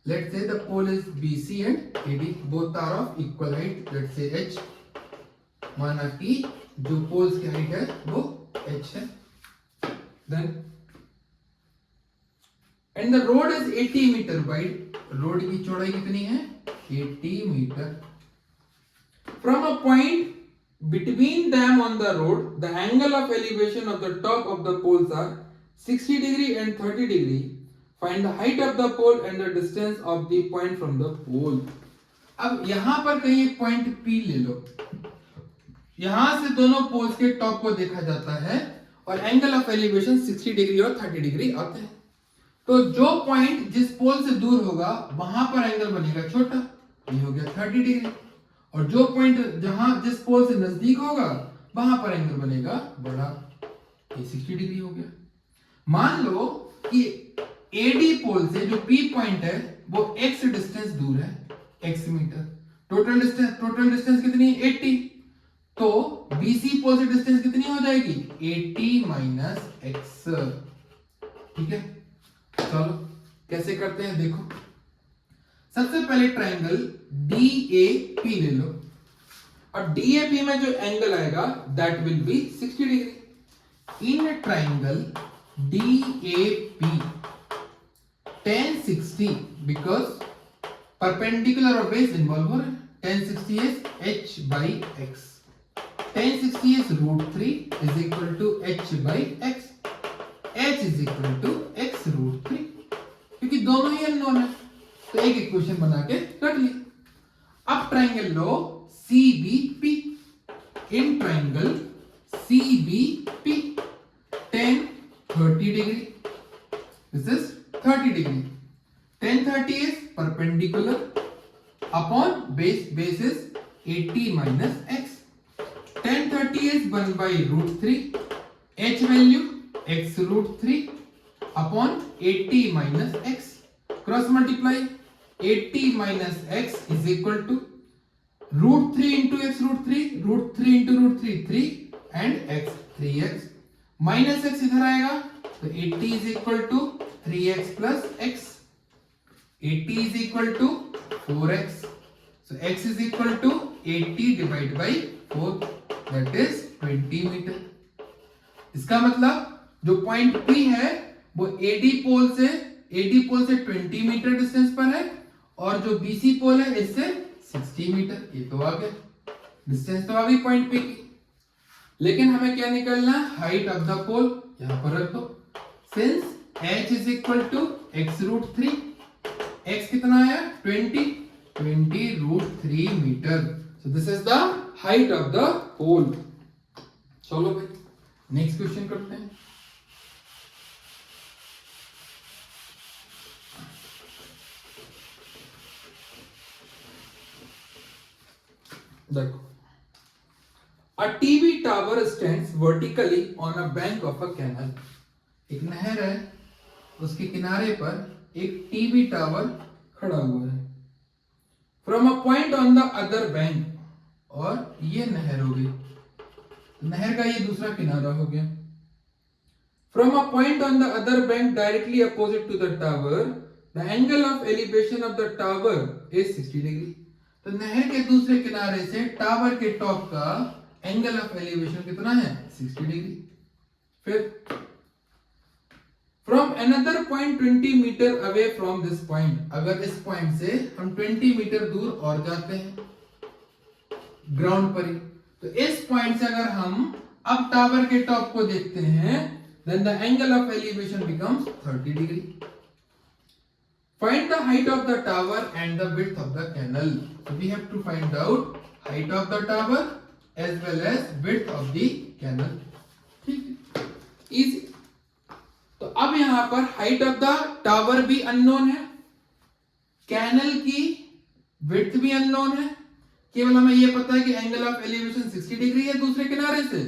Let's say the pole is BC and AD. Both are of equal height. Let's say H. माना कि जो poles की height है वो H है. Then and the road is 80 meter wide. Road की चौड़ाई कितनी है? 80 meter. From a point between them on the road, the angle of elevation of the top of the poles are 60 degree and 30 degree. Find the height of the pole and the distance of the point from the pole. अब यहां पर कहीं एक point P ले लो. यहां से दोनों poles के टॉप को देखा जाता है और एंगल ऑफ एलिवेशन 60 डिग्री और 30 डिग्री आते हैं. तो जो पॉइंट जिस पोल से दूर होगा वहां पर एंगल बनेगा छोटा, ये हो गया 30 डिग्री. और जो पॉइंट जहां जिस पोल से नजदीक होगा वहां पर एंगल बनेगा बड़ा, ये 60 डिग्री हो गया. मान लो कि AD पोल से जो P पॉइंट है वो x डिस्टेंस दूर है, x मीटर. टोटल डिस्टेंस कितनी है? 80. तो BC पोल से डिस्टेंस कितनी हो जाएगी? 80 माइनस x. ठीक है, चलो कैसे करते हैं देखो. सबसे पहले ट्रायंगल DAP ले लो और DAP में जो एंगल आएगा that will be 60 degree. In triangle DAP tan 60 because perpendicular और base involve हो रहे हैं. tan 60 is h by x. tan 60 is root 3 is equal to h by x. h is equal to x root 3. क्योंकि दोनों ही unknown है तो एक equation बना के कर ली. अब triangle low CBP. In triangle CBP tan 30 degree. This is 30 degree. Tan 30 is perpendicular upon base is 80 minus x. Tan 30 is 1 by root 3. H value x root 3 upon 80 minus x. Cross multiply. 80 minus x is equal to root 3 into x root 3. Root 3 into root 3 3 and x 3x. Minus x इधर आएगा तो 80 is equal to 3x plus x. 80 is equal to 4x. So x is equal to 80 divided by 4. That is 20 meter. इसका मतलब जो point P है वो AD पोल से 20 metre distance पर है और जो BC पोल है इससे 60 मीटर. ये तो आ गया डिस्टेंस, तो आ गई पॉइंट P की. लेकिन हमें क्या निकालना? हाइट ऑफ द पोल. यहां पर रख दो. Since h is equal to x root 3. x कितना आया? 20 root 3 metre. So this is the height of the pole. चलो भाई नेक्स्ट क्वेश्चन करते हैं. देखो, a TV tower stands vertically on a bank of a canal. एक नहर है, उसके किनारे पर एक टीवी टावर खड़ा हुआ है. From a point on the other bank, और ये नहर हो गई, नहर का ये दूसरा किनारा हो गया. From a point on the other bank directly opposite to the tower, the angle of elevation of the tower is 60 degree. तो नहर के दूसरे किनारे से टावर के टॉप का एंगल ऑफ एलिवेशन कितना है? 60 डिग्री. फिर from another point 20 metre away from this point, अगर इस पॉइंट से हम 20 मीटर दूर और जाते हैं ग्राउंड पर ही, तो इस पॉइंट से अगर हम अब टावर के टॉप को देखते हैं, then the angle of elevation becomes 30 degree. Find the height of the tower and the width of the canal. So we have to find out height of the tower as well as width of the canal. ठीक है, easy. तो अब यहां पर height of the tower भी unknown है, canal की width भी अननोन है, केवल हमें ये पता है कि एंगल ऑफ एलिवेशन 60 डिग्री है दूसरे किनारे से,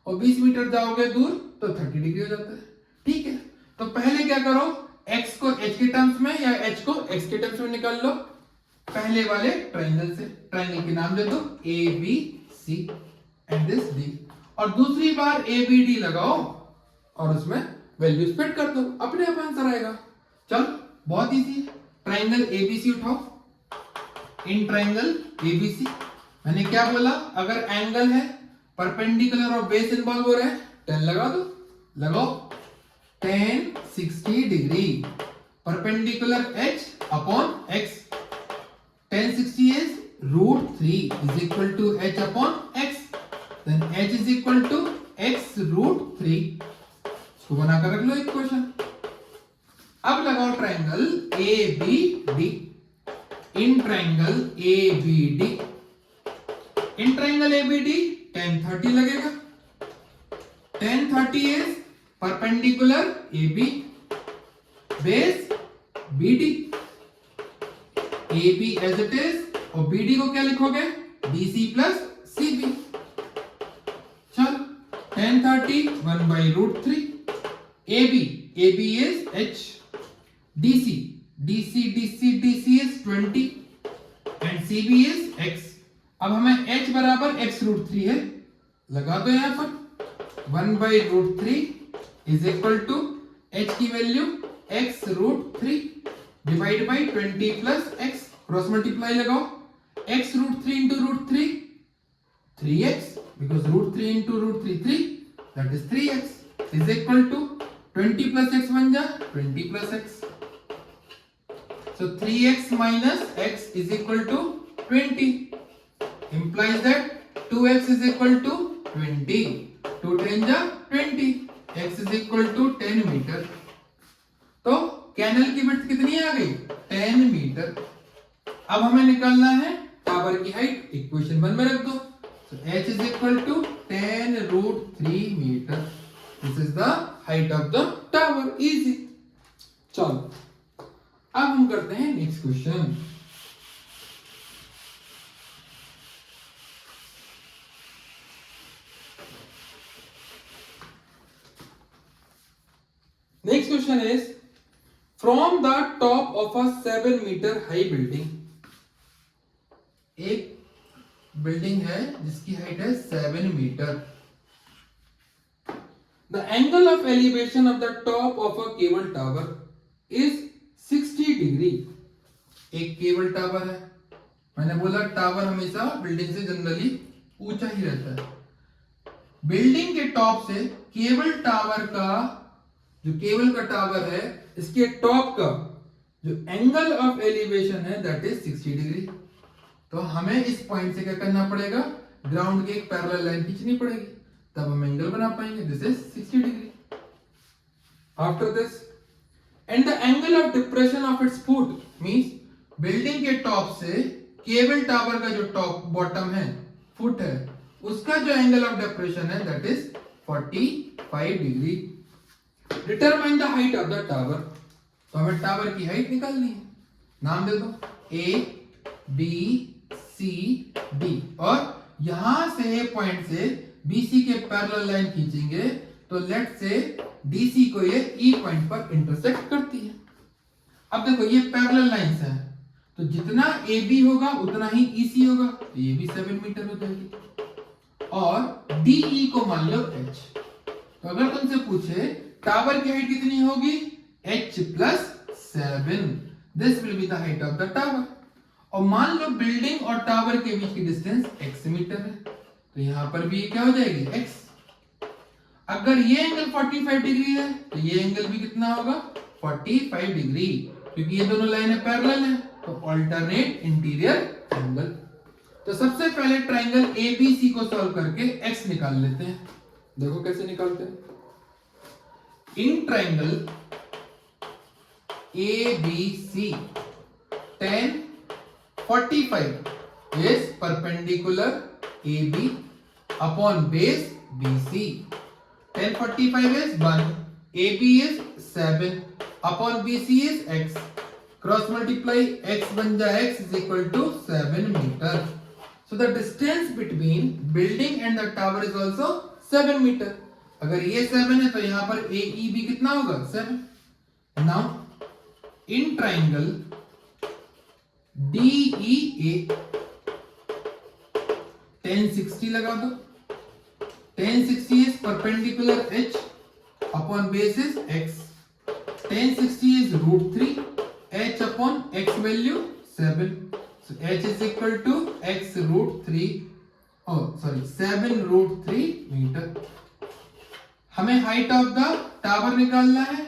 और 20 मीटर जाओगे दूर तो 30 डिग्री हो जाता है। ठीक है, तो पहले क्या करो, x को h के टर्म्स में या h को x के टर्म्स में निकाल लो पहले वाले ट्रायंगल से। ट्रायंगल के नाम दे दो ABC एंड दिस D, और दूसरी बार ABD लगाओ और उसमें वैल्यूज फिट कर दो, अपने आप आंसर आएगा। चल बहुत इजी है। ट्रायंगल ABC उठाओ, इन ट्रायंगल ABC मैंने क्या बोला, अगर एंगल है परपेंडिकुलर और बेस इन्वॉल्व हो रहा है 10 लगा दो, लगाओ 10 60 degree, perpendicular h upon x, 10 60 is √3 is equal to h upon x, then h is equal to x √3। इसको बनाकर रख लो इक्वेशन। अब लगाओ triangle ABD, in triangle ABD, in triangle ABD 10 30 लगेगा, 10 30 is perpendicular AB, base BD, AB as it is, और BD को क्या लिखोगे, BC प्लस CB। चल 10 30 1 by √3, AB is H, DC is 20 and CB is X। अब हमें H बराबर X √3 है, लगा दो यहां पर 1 by √3 is equal to H की value X √3 divide by 20 plus X, cross multiply लगाओ, X √3 into √3 3x, because √3 into √3 3, that is 3x is equal to 20 plus x बन जा 20 plus x, so 3x minus x is equal to 20, implies that 2x is equal to 20, 2 10 जा 20, x is equal to 10 metre. तो canal की width कितनी आ गई, 10 metre. अब हमें निकालना है टावर की हाइट, इक्वेशन 1 में रख दो, so h is equal to 10 √3 metre, this is the height of the tower, easy। चलो अब हम करते हैं next question. Next question is, from the top of a 7 metre high building, एक बिल्डिंग है जिसकी हाइट है 7 metre, the angle of elevation of the top of a cable tower is 60 degree. एक केबल टावर है, मैंने बोला tower हमेशा building से जनरली ऊंचा ही रहता है। बिल्डिंग के टॉप से केबल टावर का, जो केबल का टावर है इसके टॉप का जो एंगल ऑफ एलिवेशन है दैट इज 60 डिग्री। तो हमें इस पॉइंट से क्या करना पड़ेगा, ग्राउंड की एक पैरेलल लाइन खींचनी पड़ेगी, तब हम एंगल बना पाएंगे, this is 60 degree. After this, and the angle of depression of its foot, means building के टॉप से केबल टावर का जो टॉप बॉटम है, फुट है, उसका जो एंगल ऑफ डिप्रेशन है that is 45 degree. Determine the height of the tower, तो हमें टावर की हाइट निकालनी है, नाम दे दो A B C D, और यहां से पॉइंट से BC के पैरेलल लाइन खींचेंगे तो लेट से DC को ये E पॉइंट पर इंटरसेक्ट करती है। अब देखो ये पैरेलल लाइंस है, तो जितना AB होगा उतना ही EC होगा, तो ये भी 7 मीटर हो जाएगी, और DE को मान लो H। तो अगर तुमसे पूछे टावर की हाइट कितनी होगी, H plus 7, this will be the height of the tower. और मान लो बिल्डिंग और टावर के बीच की डिस्टेंस x मीटर है, तो यहां पर भी क्या हो जाएगी x। अगर ये एंगल 45 डिग्री है तो ये एंगल भी कितना होगा, 45 डिग्री, क्योंकि ये दोनों लाइनें पैरेलल हैं, तो अल्टरनेट इंटीरियर एंगल। तो सबसे पहले ट्रायंगल ABC को सॉल्व करके x निकाल लेते हैं। देखो कैसे निकालते हैं। इन triangle ABC 10 45 is perpendicular AB upon base BC. 10 45 is 1, AB is 7 upon BC is x, cross multiply x बन जाए x is equal to 7 metre. So the distance between building and the tower is also 7 meter. अगर ये 7 है तो यहाँ पर AEB कितना होगा 7. Now in triangle DEA tan 60 लगा दो. tan 60 is perpendicular H upon base is X. tan 60 is root 3 H upon X value 7. So H is equal to X root 3. Oh sorry 7 root 3 meter. हमें height of the tower निकालना है,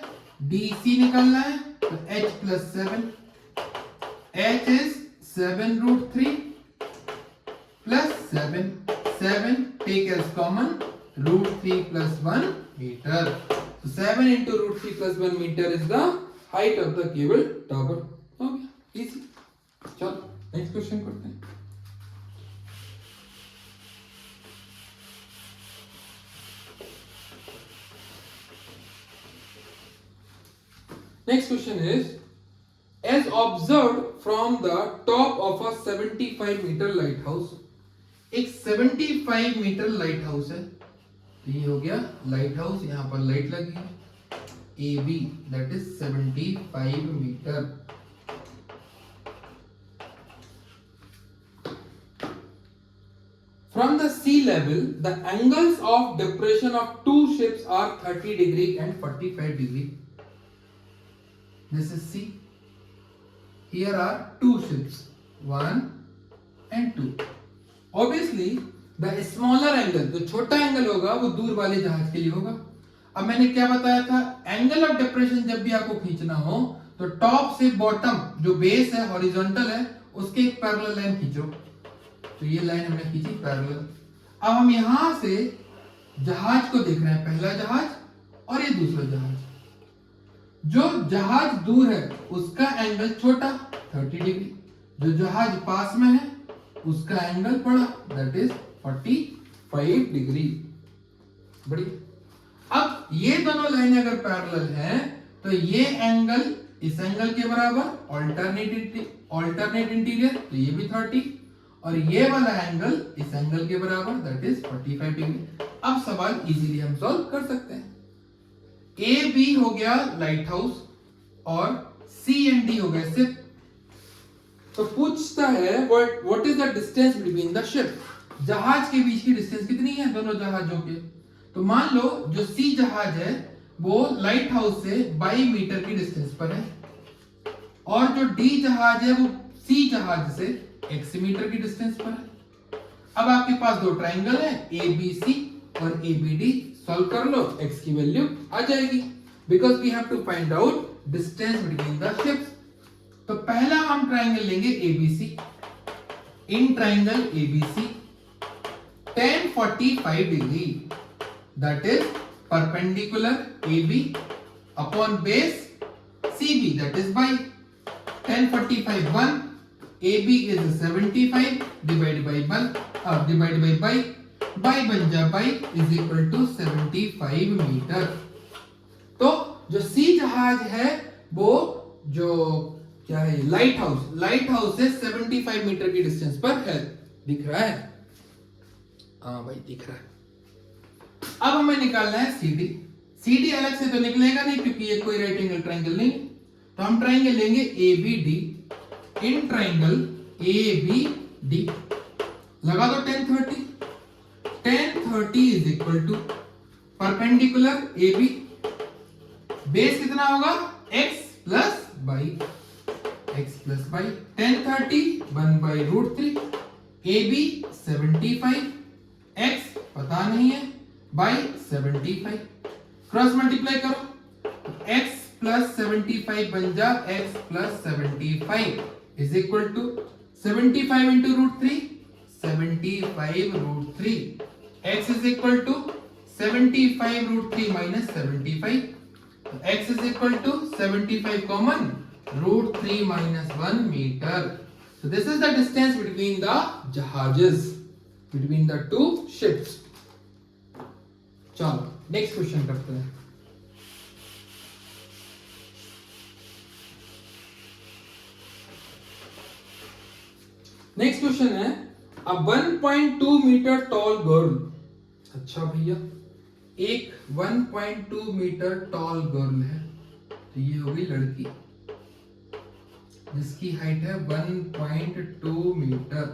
DC निकालना है, तो H plus 7. H is 7 root 3 plus 7. 7 take as common, root 3 plus 1 meter. So 7 into root 3 plus 1 meter is the height of the cable tower. Okay, easy. चलो next question करते हैं. Next question is, as observed from the top of a 75 meter lighthouse. एक 75 metre light house है. ये हो गया light house, यहाँ पर लाइट लगी है. AB that is 75 metre. From the sea level, the angles of depression of two ships are 30 degree and 45 degree. This is sea. Here are two ships, 1 and 2. Obviously, the smaller angle, जो छोटा angle होगा वो दूर वाले जहाज के लिए होगा. अब मैंने क्या बताया था, एंगल ऑफ डिप्रेशन जब भी आपको खींचना हो तो टॉप से बॉटम जो बेस है हॉरिजॉन्टल है उसके एक पैरेलल लाइन खींचो. तो ये लाइन हमने खींची पैरेलल. अब हम यहां से जहाज को देख रहे हैं, पहला जहाज और ये दूसरा जहाज. जो जहाज दूर है उसका एंगल छोटा 30 डिग्री, जो जहाज पास में है उसका एंगल बड़ा दैट इज 45 डिग्री. बढ़िया. अब ये दोनों लाइनें अगर पैरेलल हैं तो ये एंगल इस एंगल के बराबर, ऑल्टरनेट इंटीरियर तो ये भी 30 और ये वाला एंगल इस एंगल के बराबर दैट इज 45 डिग्री. अब सवाल इजीली हम सॉल्व कर सकते हैं. ए बी हो गया लाइट हाउस और सी एंड डी हो गया शिप. तो पूछता है what is the distance between the ship. जहाज के बीच की डिस्टेंस कितनी है दोनों जहाजों के. तो मान लो जो सी जहाज है वो लाइट हाउस से 22 मीटर की डिस्टेंस पर है और जो डी जहाज है वो सी जहाज से x मीटर की डिस्टेंस पर है. अब आपके पास दो ट्रायंगल है ABC और ABD. सॉल्व कर लो, x की वैल्यू आ जाएगी because we have to find out distance between the ships. तो पहला हम ट्रायंगल लेंगे ABC. In triangle ABC tan 45 degree that is perpendicular AB upon base CB that is y tan 45 1. AB is 75 divided by by बन जा by is equal to 75 metre. तो जो सी जहाज है वो जो क्या है लाइट हाउस से 75 मीटर की डिस्टेंस पर है. दिख रहा है? हाँ भाई दिख रहा है. अब हमें निकालना है CD. CD अलग से तो निकलेगा नहीं क्योंकि ये कोई राइट एंगल ट्रायंगल नहीं. तो हम ट्रायंगल लेंगे ABD. इन ट्रायंगल ABD लगा दो tan 30. tan 30 is equal to perpendicular AB. Base कितना होगा x plus by tan 30 1 by root 3. AB 75 x पता नहीं है by 75. क्रॉस मल्टीप्लाई करो x plus 75 बन जा x plus 75 is equal to 75 into root 3 75 root 3. X is equal to 75 root 3 minus 75. X is equal to 75 common root 3 minus 1 meter. So this is the distance between the jahajes, between the two ships. चलो next question करते हैं. Next question है A 1.2 metre tall girl, अच्छा भैया एक 1.2 metre tall girl है, तो ये हो गई लड़की जिसकी हाइट है 1.2 metre.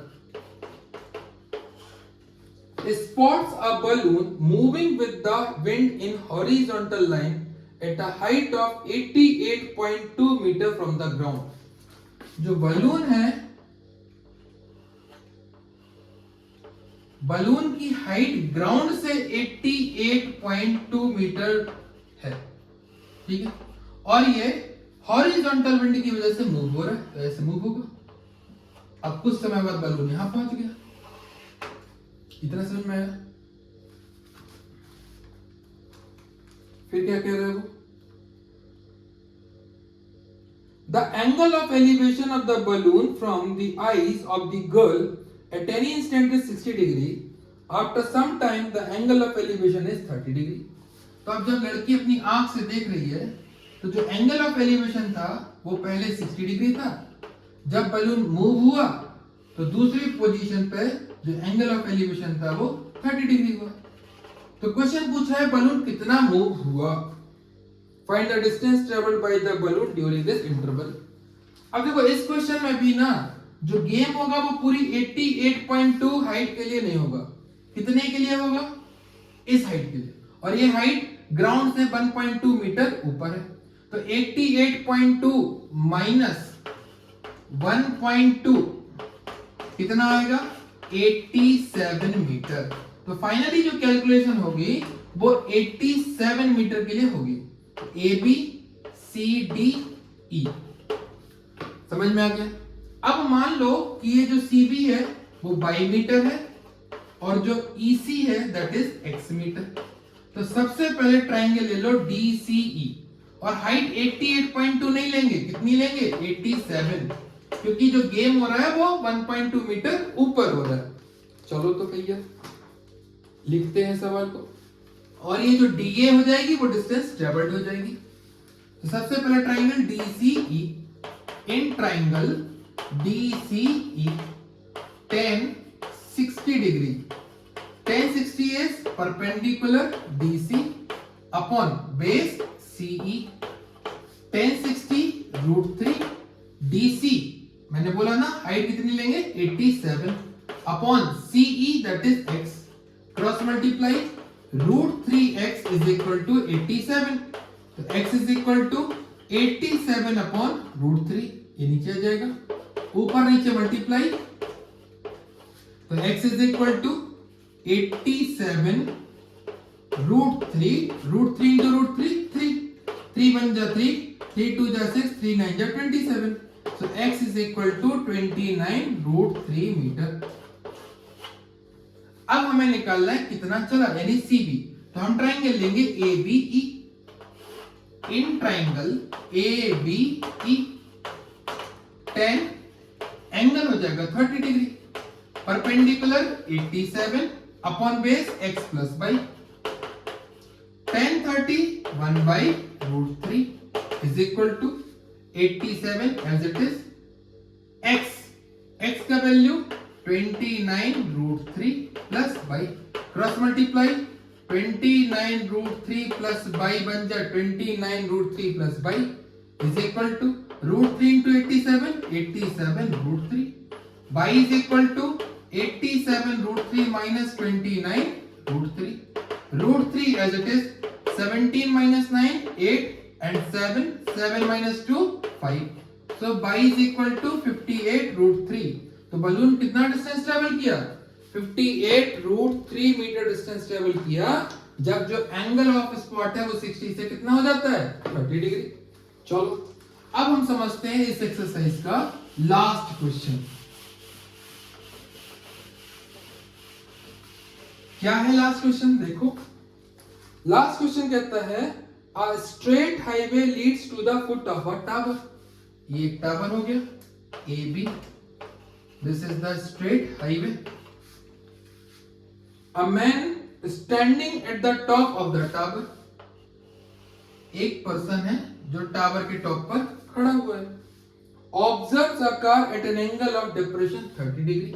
Spots a balloon moving with the wind in horizontal line at a height of 88.2 meter from the ground। जो बलून है, बलून की हाइट ग्राउंड से 88.2 मीटर है, ठीक है, और ये हॉरिजॉन्टल विंड की वजह से मूव हो रहा है, तो ऐसे मूव होगा। अब कुछ समय बाद बलून यहां पहुंच गया, इतना समझ में आया। फिर क्या कह रहे हो? The angle of elevation of the balloon from the eyes of the girl at any instant is 60 degree. After some time the angle of elevation is 30 degree. तो अब जब लड़की अपनी आंख से देख रही है तो जो एंगल ऑफ एलिवेशन था वो पहले 60 डिग्री था, जब बलून मूव हुआ तो दूसरी पोजीशन पे जो एंगल ऑफ एलिवेशन था वो 30 डिग्री हुआ। तो क्वेश्चन पूछ रहा है बलून कितना मूव हुआ, find the distance travelled by the balloon during this interval. अब देखो इस क्वेश्चन में भी ना जो गेम होगा वो पूरी 88.2 हाइट के लिए नहीं होगा, कितने के लिए होगा? इस हाइट के लिए, और ये हाइट ग्राउंड से 1.2 मीटर ऊपर है, तो 88.2 माइनस 1.2 कितना आएगा? 87 मीटर। तो फाइनली जो कैलकुलेशन होगी वो 87 मीटर के लिए होगी। ए बी सी डी ई समझ में आ गया। अब मान लो कि ये जो CB है वो बाई मीटर है और जो EC है दैट इज एक्स मीटर। तो सबसे पहले ट्राइंगल ले लो DCE और हाइट 88.2 नहीं लेंगे, कितनी लेंगे? 87, क्योंकि जो गेम हो रहा है वो 1.2 मीटर ऊपर हो रहा है। चलो तो भैया लिखते हैं सवाल को, और ये जो DA हो जाएगी वो डिस्टेंस ट्रेवल्ड हो जाएगी। तो सबसे पहले triangle DCE, in triangle DCE tan 60 degree, tan 60 is perpendicular DC upon base CE, tan 60 √3 DC मैंने बोला ना हाइट कितनी लेंगे? 87 upon CE that is x, cross multiply √3x is equal to 87, तो x is equal to 87 upon √3, ये नीचे आ जाएगा, ऊपर नीचे मल्टीप्लाई, तो x is equal to 87 √3, √3 into √3 3, 3 1 जा 3, 3 2 जा 6, 3 9 जा 27, so x is equal to 29 √3 metre. अब हमें निकालना है कितना चला, यानी CB। तो हम ट्राइंगल लेंगे ABE, in triangle ABE tan angle हो जाएगा 30 degree, perpendicular 87 upon base x plus y, tan 30 1 by √3 is equal to 87 as it is, x का value 29 √3 plus y, cross multiply 29 √3 plus y बन जा 29 √3 plus y is equal to √3 into 87, 87 √3, y is equal to 87 √3 minus 29 √3, √3 as it is 17 minus 9 8 and 7 minus 2 5, so y is equal to 58 √3। तो balloon कितना distance travel किया? 58 √3 metre distance travel किया, जब जो angle of spot है वो 60 से कितना हो जाता है? 30 डिग्री। चलो अब हम समझते हैं इस एक्सरसाइज का लास्ट क्वेश्चन। क्या है लास्ट क्वेश्चन? देखो लास्ट क्वेश्चन कहता है a straight highway leads to the foot of a tower. ये एक टावर हो गया AB, this is the straight highway, a man standing at the top of the tower, एक पर्सन है जो टावर के टॉप पर खड़ा हुआ है, observes a car at an angle of depression 30 degree.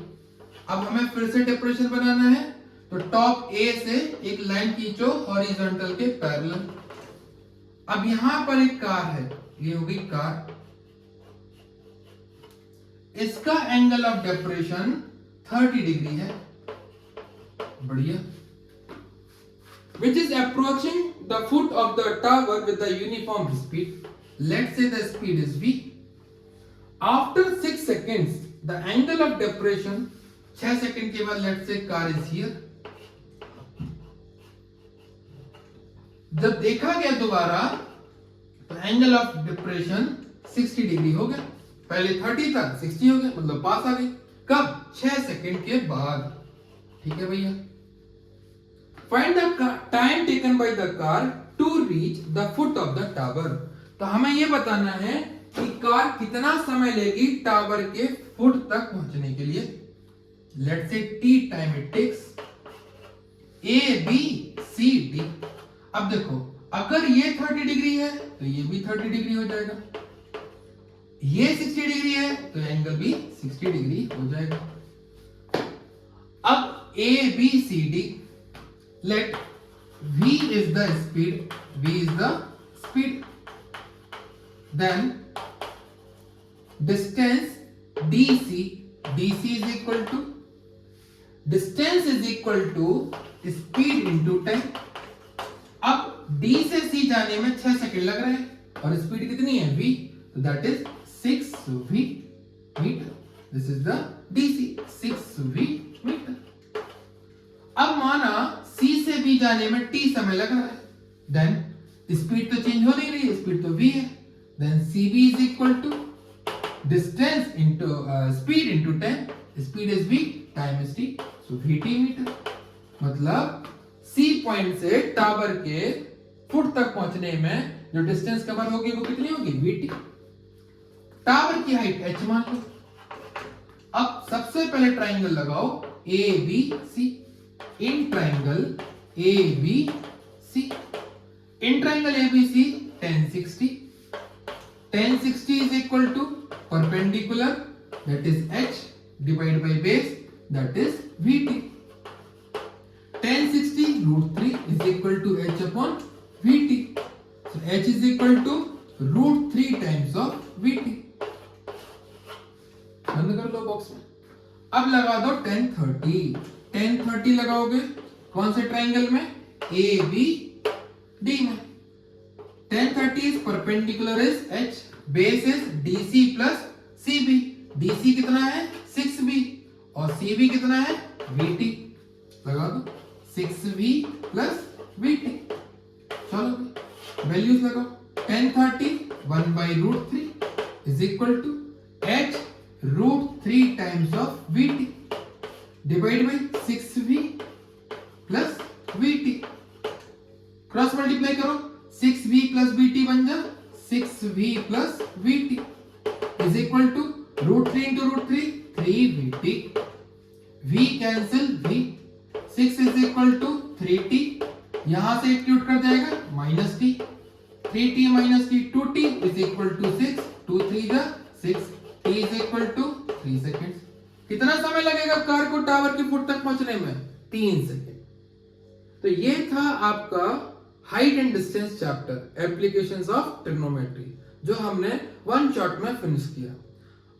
अब हमें फिर से डिप्रेशन बनाना है, तो टॉप ए से एक लाइन खींचो हॉरिजॉन्टल के पैरेलल। अब यहां पर एक कार है, ये होगी कार, इसका एंगल ऑफ डिप्रेशन 30 डिग्री है, बढ़िया, which is approaching the foot of the tower with a uniform speed. Let's say the speed is v. After 6 seconds, the angle of depression, 6 second के बाद let's say car is here. जब देखा गया दोबारा तो angle of depression 60 degree हो गया, पहले 30 था 60 हो गया, मतलब पास आ गई। कब? 6 सेकंड के बाद। ठीक है भैया। Find the time taken by the car to reach the foot of the tower. तो हमें यह बताना है कि कार कितना समय लेगी टावर के फुट तक पहुंचने के लिए। Let's say t time it takes A, B, C, D. अब देखो, अगर ये 30 डिग्री है तो ये भी 30 डिग्री हो जाएगा, ये 60 डिग्री है तो एंगल भी 60 डिग्री हो जाएगा। अब A, B, C, D, let V is the speed, V is the speed, then distance DC, DC is equal to, distance is equal to speed into time। अब D से C जाने में 6 second लग रहे हैं और स्पीड कितनी है V, तो that is 6v metre. This is the DC, 6v metre. अब माना C से B जाने में T समय लग रहा है, देन स्पीड तो चेंज हो नहीं रही, स्पीड तो V है, then CB is equal to distance into speed into time, speed is V, time is T, so VT metre. मतलब C पॉइंट से टावर के फुट तक पहुंचने में जो डिस्टेंस कवर होगी वो कितनी होगी, VT। टावर की हाइट h मान लो। अब सबसे पहले ट्राइंगल लगाओ ABC, in triangle ABC, in triangle ABC tan 60, tan 60 is equal to perpendicular, that is h, divided by base, that is VT। tan 60 root 3 is equal to h upon VT, so h is equal to root 3 times of VT। बंद कर लो box में। अब लगा दो tan 30, tan 30 लगाओगे कौन से triangle में, ABD में। tan 30 is perpendicular is h, base is DC plus CB, DC कितना है 6B और CB कितना है VT, लगा दो 6V plus VT। चलो वैल्यूज लगाओ, tan 30 1 by root 3 is equal to h root 3 times of VT divided by 6V plus VT। Cross multiply करो, 6V plus VT बन जा 6V plus VT is equal to root 3 into root 3 3VT, V cancel V, 6 is equal to 3T, यहां से acute कर जाएगा minus T, 3T minus T 2T is equal to 6, 2 3 जा 6, T is equal to 3 seconds। कितना समय लगेगा car को tower के फुट तक पहुंचने में, 3 सेकंड। तो ये था आपका height and distance chapter, applications of trigonometry, जो हमने वन शॉट में फिनिश किया।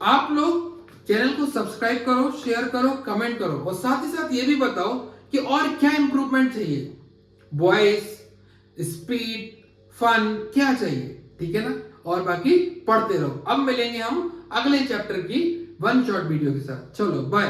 आप लोग चैनल को सब्सक्राइब करो, शेयर करो, कमेंट करो और साथ ही साथ ये भी बताओ कि और क्या इंप्रूवमेंट चाहिए, वॉइस, स्पीड, फन क्या चाहिए, ठीक है ना। और बाकी पढ़ते रहो। अब मिलेंगे हम अगले चैप्टर की वन शॉट वीडियो के साथ। चलो बाय।